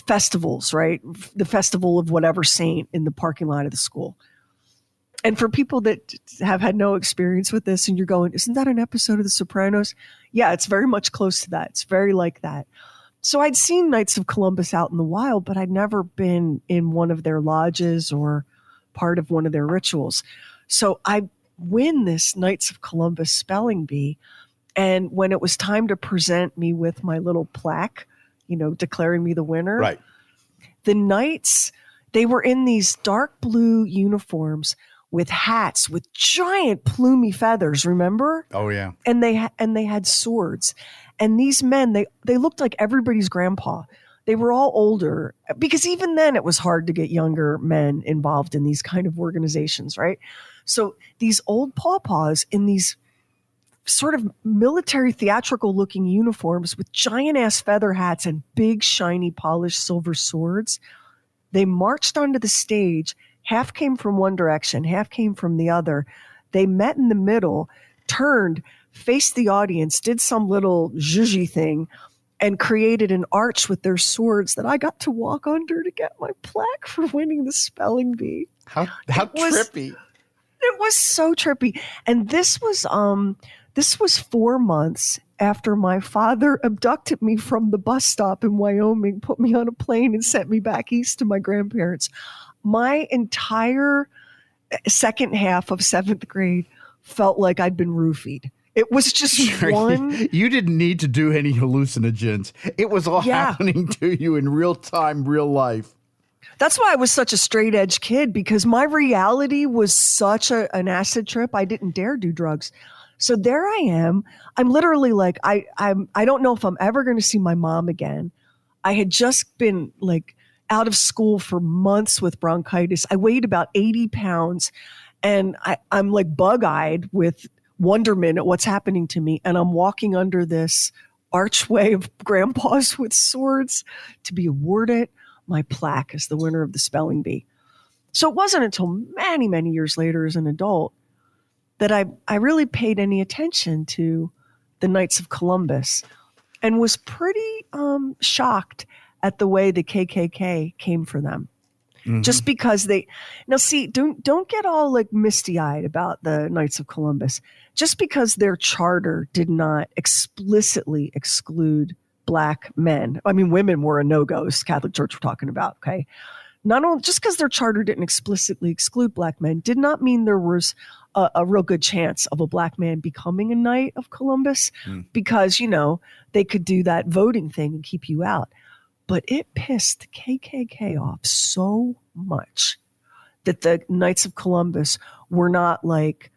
festivals, right? The festival of whatever saint in the parking lot of the school. And for people that have had no experience with this and you're going, isn't that an episode of The Sopranos? Yeah, it's very much close to that. It's very like that. So I'd seen Knights of Columbus out in the wild, but I'd never been in one of their lodges or part of one of their rituals. So I win this Knights of Columbus spelling bee. And when it was time to present me with my little plaque, declaring me the winner, Right. the Knights, they were in these dark blue uniforms with hats with giant plumy feathers, remember? Oh, yeah. And they had swords. And these men, they looked like everybody's grandpa. They were all older, because even then it was hard to get younger men involved in these kind of organizations, right? So these old pawpaws in these sort of military theatrical looking uniforms with giant ass feather hats and big shiny polished silver swords, they marched onto the stage. Half came from one direction, half came from the other. They met in the middle, turned, faced the audience, did some little zhuzhi thing, and created an arch with their swords that I got to walk under to get my plaque for winning the spelling bee. How trippy. It was so trippy. And this was 4 months after my father abducted me from the bus stop in Wyoming, put me on a plane, and sent me back east to my grandparents. My entire second half of 7th grade felt like I'd been roofied. It was just one. You didn't need to do any hallucinogens. It was all happening to you in real time, real life. That's why I was such a straight edge kid, because my reality was such an acid trip. I didn't dare do drugs. So there I am. I'm literally like, I don't know if I'm ever going to see my mom again. I had just been like out of school for months with bronchitis. I weighed about 80 pounds and I'm like bug-eyed with wonderment at what's happening to me. And I'm walking under this archway of grandpas with swords to be awarded my plaque as the winner of the spelling bee. So it wasn't until many, many years later as an adult that I really paid any attention to the Knights of Columbus, and was pretty shocked at the way the KKK came for them. Mm-hmm. Just because don't get all like misty-eyed about the Knights of Columbus. Just because their charter did not explicitly exclude Black men. I mean, women were a no-go, Catholic Church we're talking about, okay? Not only just because their charter didn't explicitly exclude Black men did not mean there was a real good chance of a Black man becoming a Knight of Columbus, because, they could do that voting thing and keep you out. But it pissed the KKK off so much that the Knights of Columbus were not like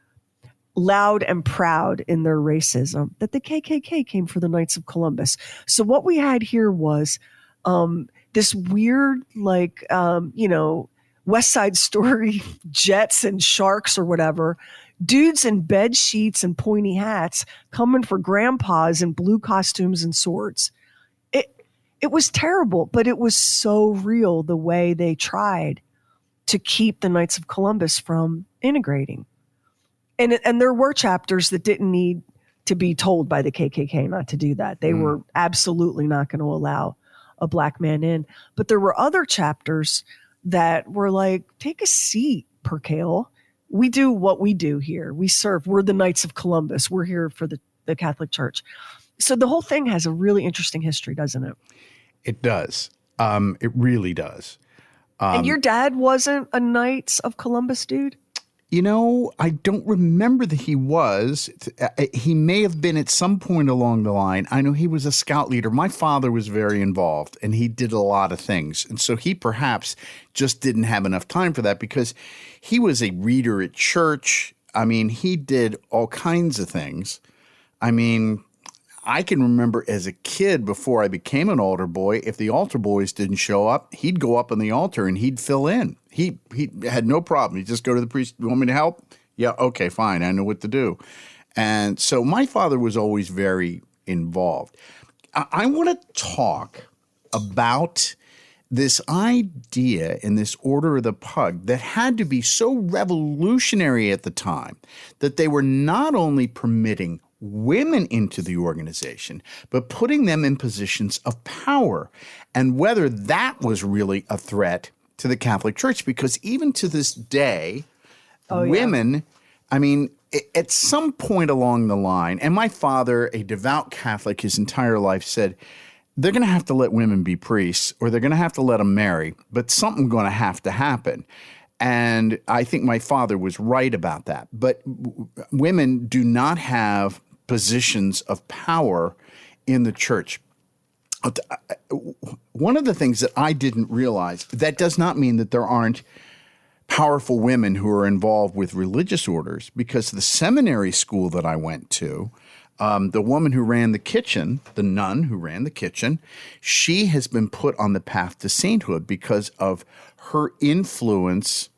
loud and proud in their racism, that the KKK came for the Knights of Columbus. So what we had here was this weird, like, West Side Story jets and sharks or whatever, dudes in bed sheets and pointy hats coming for grandpas in blue costumes and swords. It was terrible, but it was so real the way they tried to keep the Knights of Columbus from integrating. And there were chapters that didn't need to be told by the KKK not to do that. They were absolutely not going to allow a Black man in. But there were other chapters that were like, take a seat, Percale. We do what we do here. We serve. We're the Knights of Columbus. We're here for the Catholic Church. So the whole thing has a really interesting history, doesn't it? It does. It really does. And your dad wasn't a Knights of Columbus dude? I don't remember that he was. He may have been at some point along the line. I know he was a scout leader. My father was very involved, and he did a lot of things. And so he perhaps just didn't have enough time for that, because he was a reader at church. I mean, he did all kinds of things. I mean, I can remember as a kid, before I became an altar boy, if the altar boys didn't show up, he'd go up on the altar and he'd fill in. He had no problem. He'd just go to the priest. You want me to help? Yeah, okay, fine. I know what to do. And so my father was always very involved. I want to talk about this idea in this Order of the Pug that had to be so revolutionary at the time that they were not only permitting women into the organization, but putting them in positions of power, and whether that was really a threat to the Catholic Church, because even to this day, women, I mean, at some point along the line, and my father, a devout Catholic his entire life, said, they're going to have to let women be priests, or they're going to have to let them marry, but something's going to have to happen. And I think my father was right about that. But women do not have positions of power in the church. One of the things that I didn't realize, that does not mean that there aren't powerful women who are involved with religious orders, because the seminary school that I went to, the woman who ran the kitchen, the nun who ran the kitchen, she has been put on the path to sainthood because of her influence.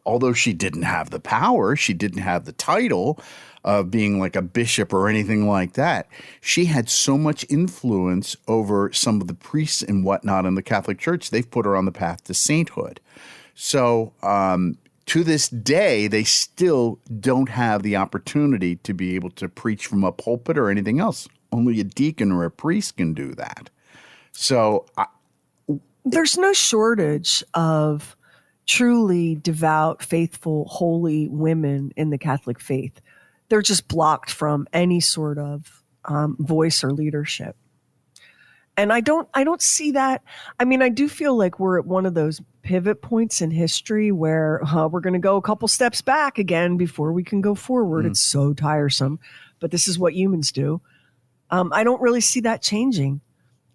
Although she didn't have the power, she didn't have the title of being like a bishop or anything like that. She had so much influence over some of the priests and whatnot in the Catholic Church, they've put her on the path to sainthood. So to this day, they still don't have the opportunity to be able to preach from a pulpit or anything else. Only a deacon or a priest can do that. So there's no shortage of truly devout, faithful, holy women in the Catholic faith. They're just blocked from any sort of voice or leadership. And I don't see that. I mean, I do feel like we're at one of those pivot points in history where we're going to go a couple steps back again before we can go forward. It's so tiresome, but this is what humans do. I don't really see that changing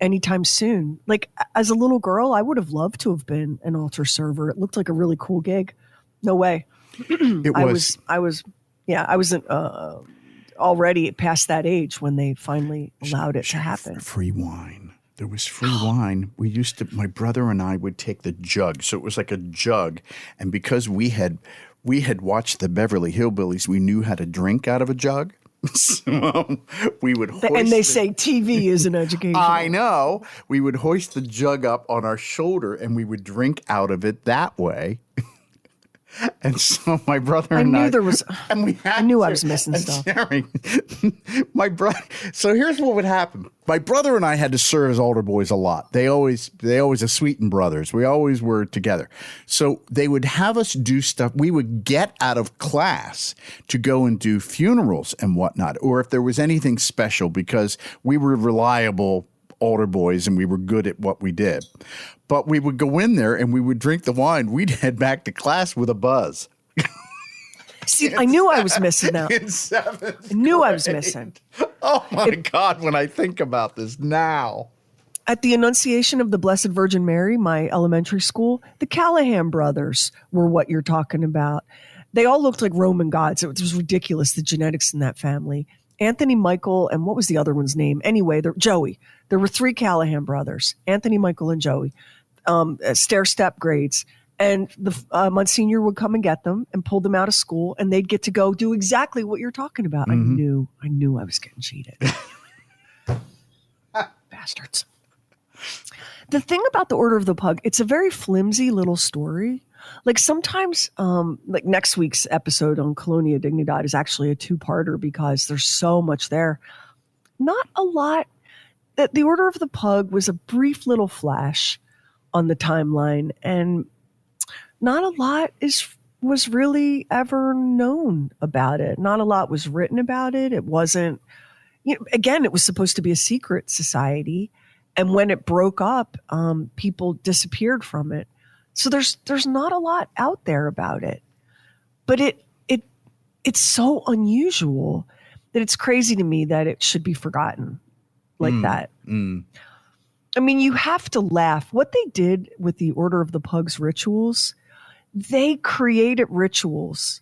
anytime soon. Like, as a little girl, I would have loved to have been an altar server. It looked like a really cool gig. No way. I wasn't already past that age when they finally allowed it to happen. Free wine. There was free wine. My brother and I would take the jug. So it was like a jug. And because we had watched the Beverly Hillbillies, we knew how to drink out of a jug. So we would hoist and they say TV isn't educational. I know. We would hoist the jug up on our shoulder and we would drink out of it that way. And so my brother and I knew I was missing stuff. So here's what would happen. My brother and I had to serve as altar boys a lot. They always are Sweeten brothers. We always were together. So they would have us do stuff. We would get out of class to go and do funerals and whatnot, or if there was anything special, because we were reliable altar boys and we were good at what we did. But we would go in there and we would drink the wine. We'd head back to class with a buzz. See, I knew I was missing that. In seventh I knew grade. I was missing. Oh, my God, when I think about this now. At the Annunciation of the Blessed Virgin Mary, my elementary school, the Callahan brothers were what you're talking about. They all looked like Roman gods. It was ridiculous, the genetics in that family. Anthony, Michael, and what was the other one's name? Anyway, Joey. There were three Callahan brothers, Anthony, Michael, and Joey, stair-step grades. And the Monsignor would come and get them and pull them out of school, and they'd get to go do exactly what you're talking about. Mm-hmm. I knew I was getting cheated. Bastards. The thing about the Order of the Pug, it's a very flimsy little story. Like sometimes, like next week's episode on Colonia Dignidad is actually a two-parter because there's so much there. Not a lot. The Order of the Pug was a brief little flash on the timeline, and not a lot was really ever known about it. Not a lot was written about it. It wasn't, again, it was supposed to be a secret society. And when it broke up, people disappeared from it. So there's not a lot out there about it. But it's so unusual that it's crazy to me that it should be forgotten like that. I mean, you have to laugh. What they did with the Order of the Pug's rituals, they created rituals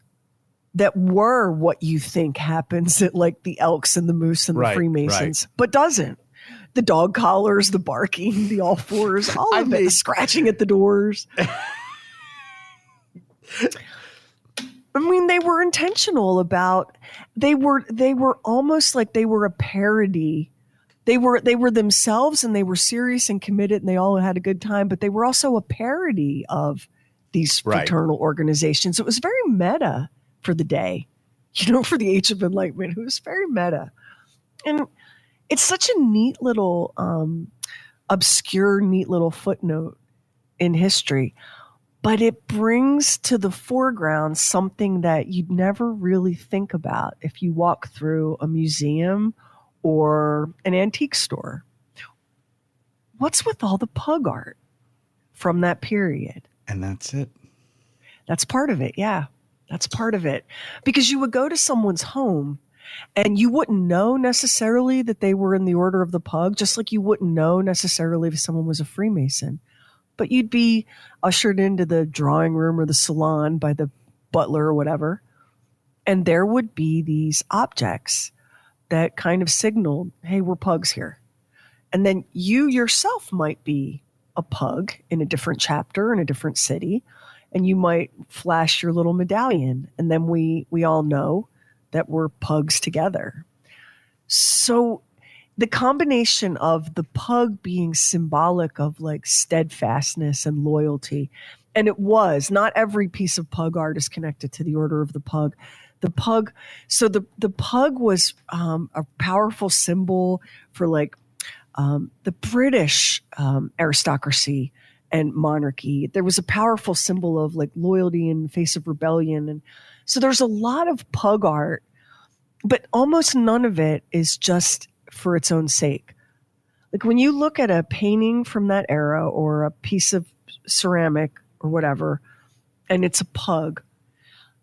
that were what you think happens at like the Elks and the Moose and the Freemasons, but doesn't. The dog collars, the barking, the all fours, all of it, the scratching at the doors. I mean, they were intentional about, they were almost like they were a parody. They were themselves, and they were serious and committed, and they all had a good time, but they were also a parody of these fraternal organizations. It was very meta for the day, for the Age of Enlightenment. It was very meta. And it's such a neat little, obscure, neat little footnote in history, but it brings to the foreground something that you'd never really think about if you walk through a museum or an antique store. What's with all the pug art from that period? And that's it. That's part of it. Yeah. That's part of it. Because you would go to someone's home and you wouldn't know necessarily that they were in the Order of the Pug, just like you wouldn't know necessarily if someone was a Freemason. But you'd be ushered into the drawing room or the salon by the butler or whatever. And there would be these objects that kind of signaled, hey, we're pugs here. And then you yourself might be a pug in a different chapter in a different city. And you might flash your little medallion. And then we all know that we're pugs together. So the combination of the pug being symbolic of like steadfastness and loyalty, and it was, not every piece of pug art is connected to the Order of the Pug. The pug, so the pug was a powerful symbol for like the British aristocracy and monarchy. There was a powerful symbol of like loyalty in the face of rebellion. And so there's a lot of pug art, but almost none of it is just for its own sake. Like when you look at a painting from that era or a piece of ceramic or whatever, and it's a pug,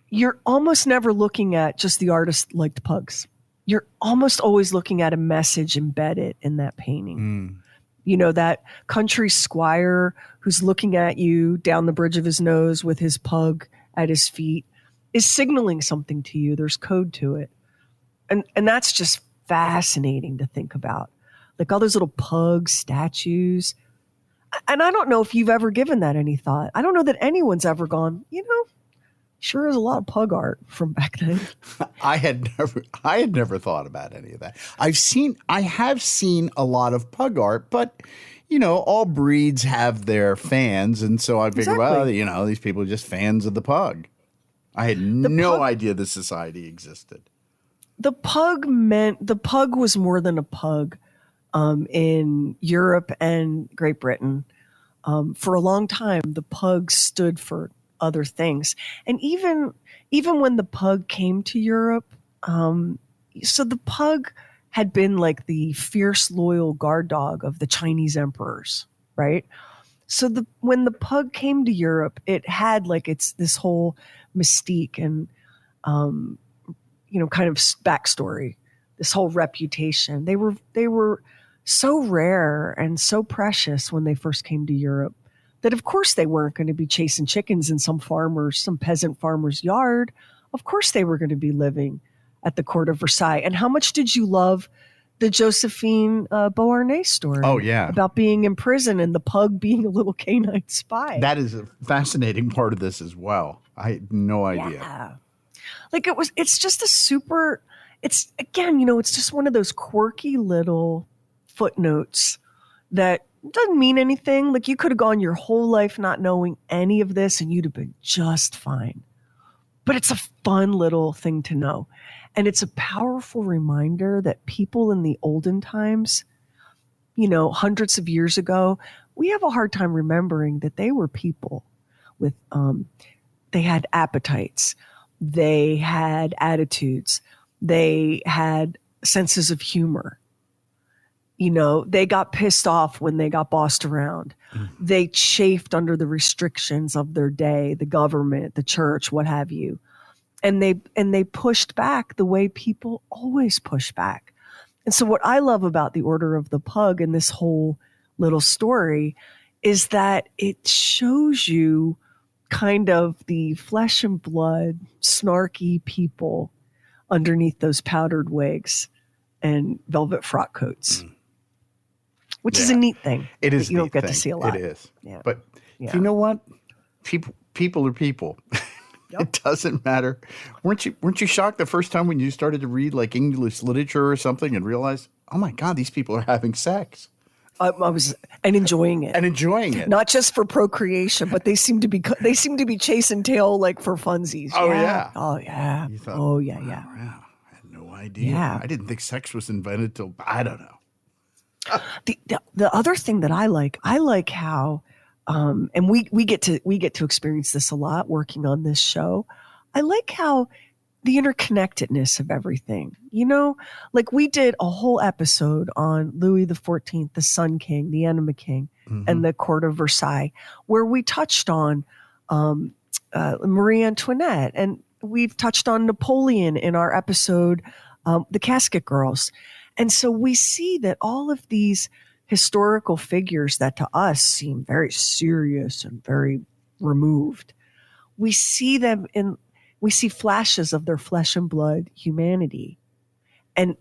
you're almost never looking at just the artist liked pugs. You're almost always looking at a message embedded in that painting. You know, that country squire who's looking at you down the bridge of his nose with his pug at his feet is signaling something to you. There's code to it. And that's just fascinating to think about. Like all those little pug statues. And I don't know if you've ever given that any thought. I don't know that anyone's ever gone, you know, sure is a lot of pug art from back then. I had never thought about any of that. I have seen a lot of pug art, but you know, all breeds have their fans, and so I figured, well, you know, these people are just fans of the pug. I had no idea the society existed. The pug was more than a pug in Europe and Great Britain. For a long time, the pug stood for other things. And even when the pug came to Europe, so the pug had been like the fierce, loyal guard dog of the Chinese emperors, right? So when the pug came to Europe, it had like this whole mystique and, you know, kind of backstory, this whole reputation. They were so rare and so precious when they first came to Europe that of course they weren't going to be chasing chickens in some peasant farmer's yard. Of course they were going to be living at the court of Versailles. And how much did you love the Josephine Beauharnais story? Oh, yeah. About being in prison and the pug being a little canine spy. That is a fascinating part of this as well. I had no idea. Yeah. Like it's just it's again, you know, it's just one of those quirky little footnotes that doesn't mean anything. Like you could have gone your whole life not knowing any of this and you'd have been just fine. But it's a fun little thing to know. And it's a powerful reminder that people in the olden times, you know, hundreds of years ago, we have a hard time remembering that they were people with, they had appetites, they had attitudes, they had senses of humor. You know, they got pissed off when they got bossed around. They chafed under the restrictions of their day, the government, the church, what have you. And they pushed back the way people always push back. And so what I love about the Order of the Pug and this whole little story is that it shows you kind of the flesh and blood, snarky people underneath those powdered wigs and velvet frock coats. Which is a neat thing. It is. You don't get to see a lot. It is. Yeah. But you know what? People are people. Yep. It doesn't matter. Weren't you shocked the first time when you started to read like English literature or something and realized, oh my God, these people are having sex? I was enjoying it. Not just for procreation, but they seem to be chasing tail like for funsies. Oh yeah. Oh yeah. You thought, oh yeah. Wow. I had no idea. Yeah. I didn't think sex was invented till I don't know. The other thing that I like how, and we get to experience this a lot working on this show. I like how the interconnectedness of everything, you know, like we did a whole episode on Louis XIV, the Sun King, the Enema King, and the Court of Versailles, where we touched on Marie Antoinette, and we've touched on Napoleon in our episode, The Casket Girls. And so we see that all of these historical figures that to us seem very serious and very removed, we see flashes of their flesh and blood humanity. And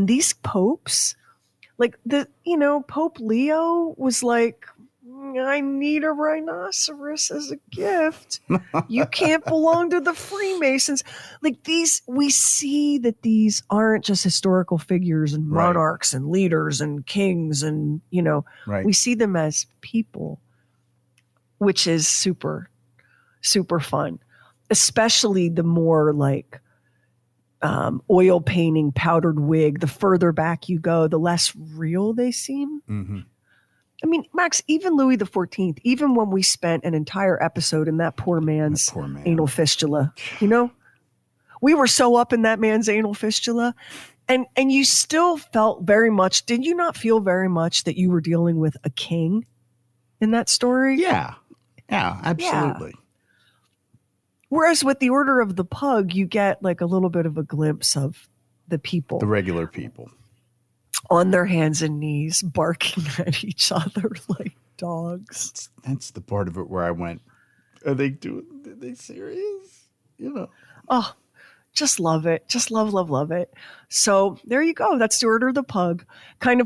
these popes, like Pope Leo was like, I need a rhinoceros as a gift. You can't belong to the Freemasons. Like these, we see that these aren't just historical figures and monarchs and leaders and kings and, we see them as people, which is super, super fun, especially the more like oil painting, powdered wig. The further back you go, the less real they seem. Mm-hmm. I mean, Max, even Louis XIV, even when we spent an entire episode in that poor man's anal fistula, we were so up in that man's anal fistula, and you still felt very much, did you not feel very much that you were dealing with a king in that story? Yeah, absolutely. Yeah. Whereas with the Order of the Pug, you get like a little bit of a glimpse of the people. The regular people. On their hands and knees, barking at each other like dogs. That's the part of it where I went, are they serious? Oh, just love it. Just love it. So there you go. That's the Order of the Pug.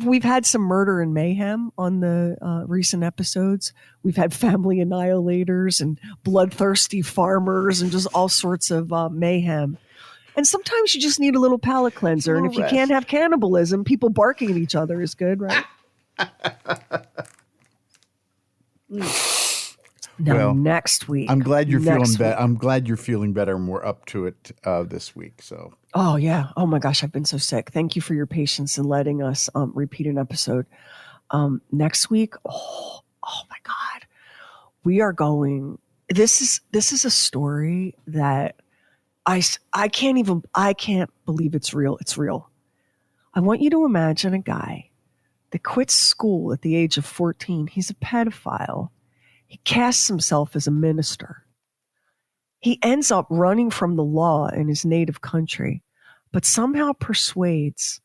We've had some murder and mayhem on the recent episodes. We've had family annihilators and bloodthirsty farmers and just all sorts of mayhem. And sometimes you just need a little palate cleanser. And if you can't have cannibalism, people barking at each other is good, right? Now, next week. I'm glad you're feeling better. I'm glad you're feeling better and we're up to it this week. So. Oh, yeah. Oh, my gosh. I've been so sick. Thank you for your patience in letting us repeat an episode. Next week, oh my God. We are going. This is a story that I can't believe it's real. It's real. I want you to imagine a guy that quits school at the age of 14. He's a pedophile. He casts himself as a minister. He ends up running from the law in his native country, but somehow persuades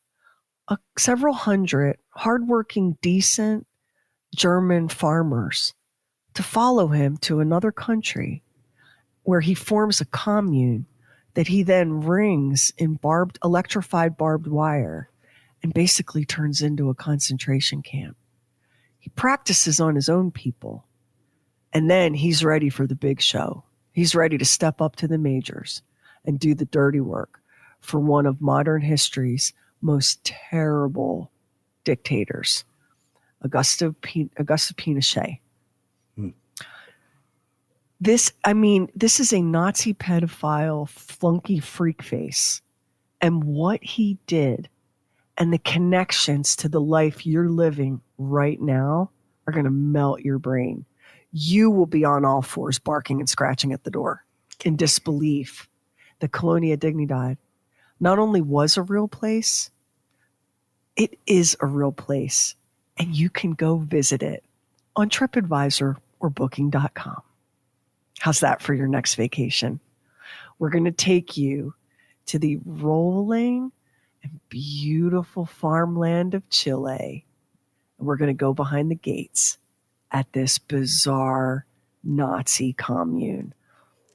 several hundred hardworking, decent German farmers to follow him to another country where he forms a commune that he then rings in electrified barbed wire and basically turns into a concentration camp. He practices on his own people, and then he's ready for the big show. He's ready to step up to the majors and do the dirty work for one of modern history's most terrible dictators, Auguste Pinochet. This is a Nazi pedophile flunky freak face. And what he did and the connections to the life you're living right now are going to melt your brain. You will be on all fours barking and scratching at the door in disbelief that Colonia Dignidad not only was a real place, it is a real place. And you can go visit it on TripAdvisor or Booking.com. How's that for your next vacation? We're going to take you to the rolling and beautiful farmland of Chile. And we're going to go behind the gates at this bizarre Nazi commune.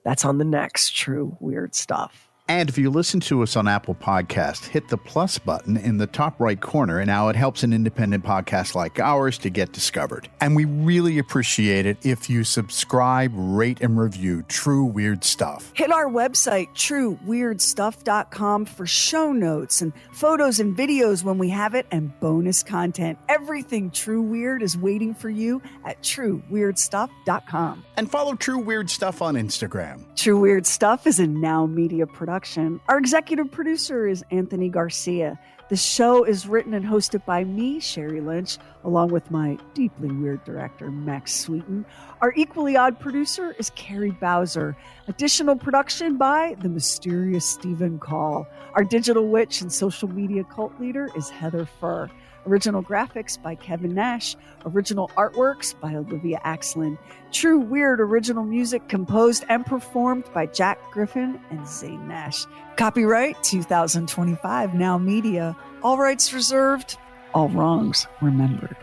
That's on the next True Weird Stuff. And if you listen to us on Apple Podcasts, hit the plus button in the top right corner, and now it helps an independent podcast like ours to get discovered. And we really appreciate it if you subscribe, rate, and review True Weird Stuff. Hit our website, trueweirdstuff.com, for show notes and photos and videos when we have it, and bonus content. Everything True Weird is waiting for you at trueweirdstuff.com. And follow True Weird Stuff on Instagram. True Weird Stuff is a Now Media production. Our executive producer is Anthony Garcia. The show is written and hosted by me, Sherry Lynch, along with my deeply weird director, Max Sweeten. Our equally odd producer is Carrie Bowser. Additional production by the mysterious Stephen Call. Our digital witch and social media cult leader is Heather Furr. Original graphics by Kevin Nash. Original artworks by Olivia Axlin. True Weird original music composed and performed by Jack Griffin and Zane Nash. Copyright 2025 Now Media. All rights reserved. All wrongs remembered.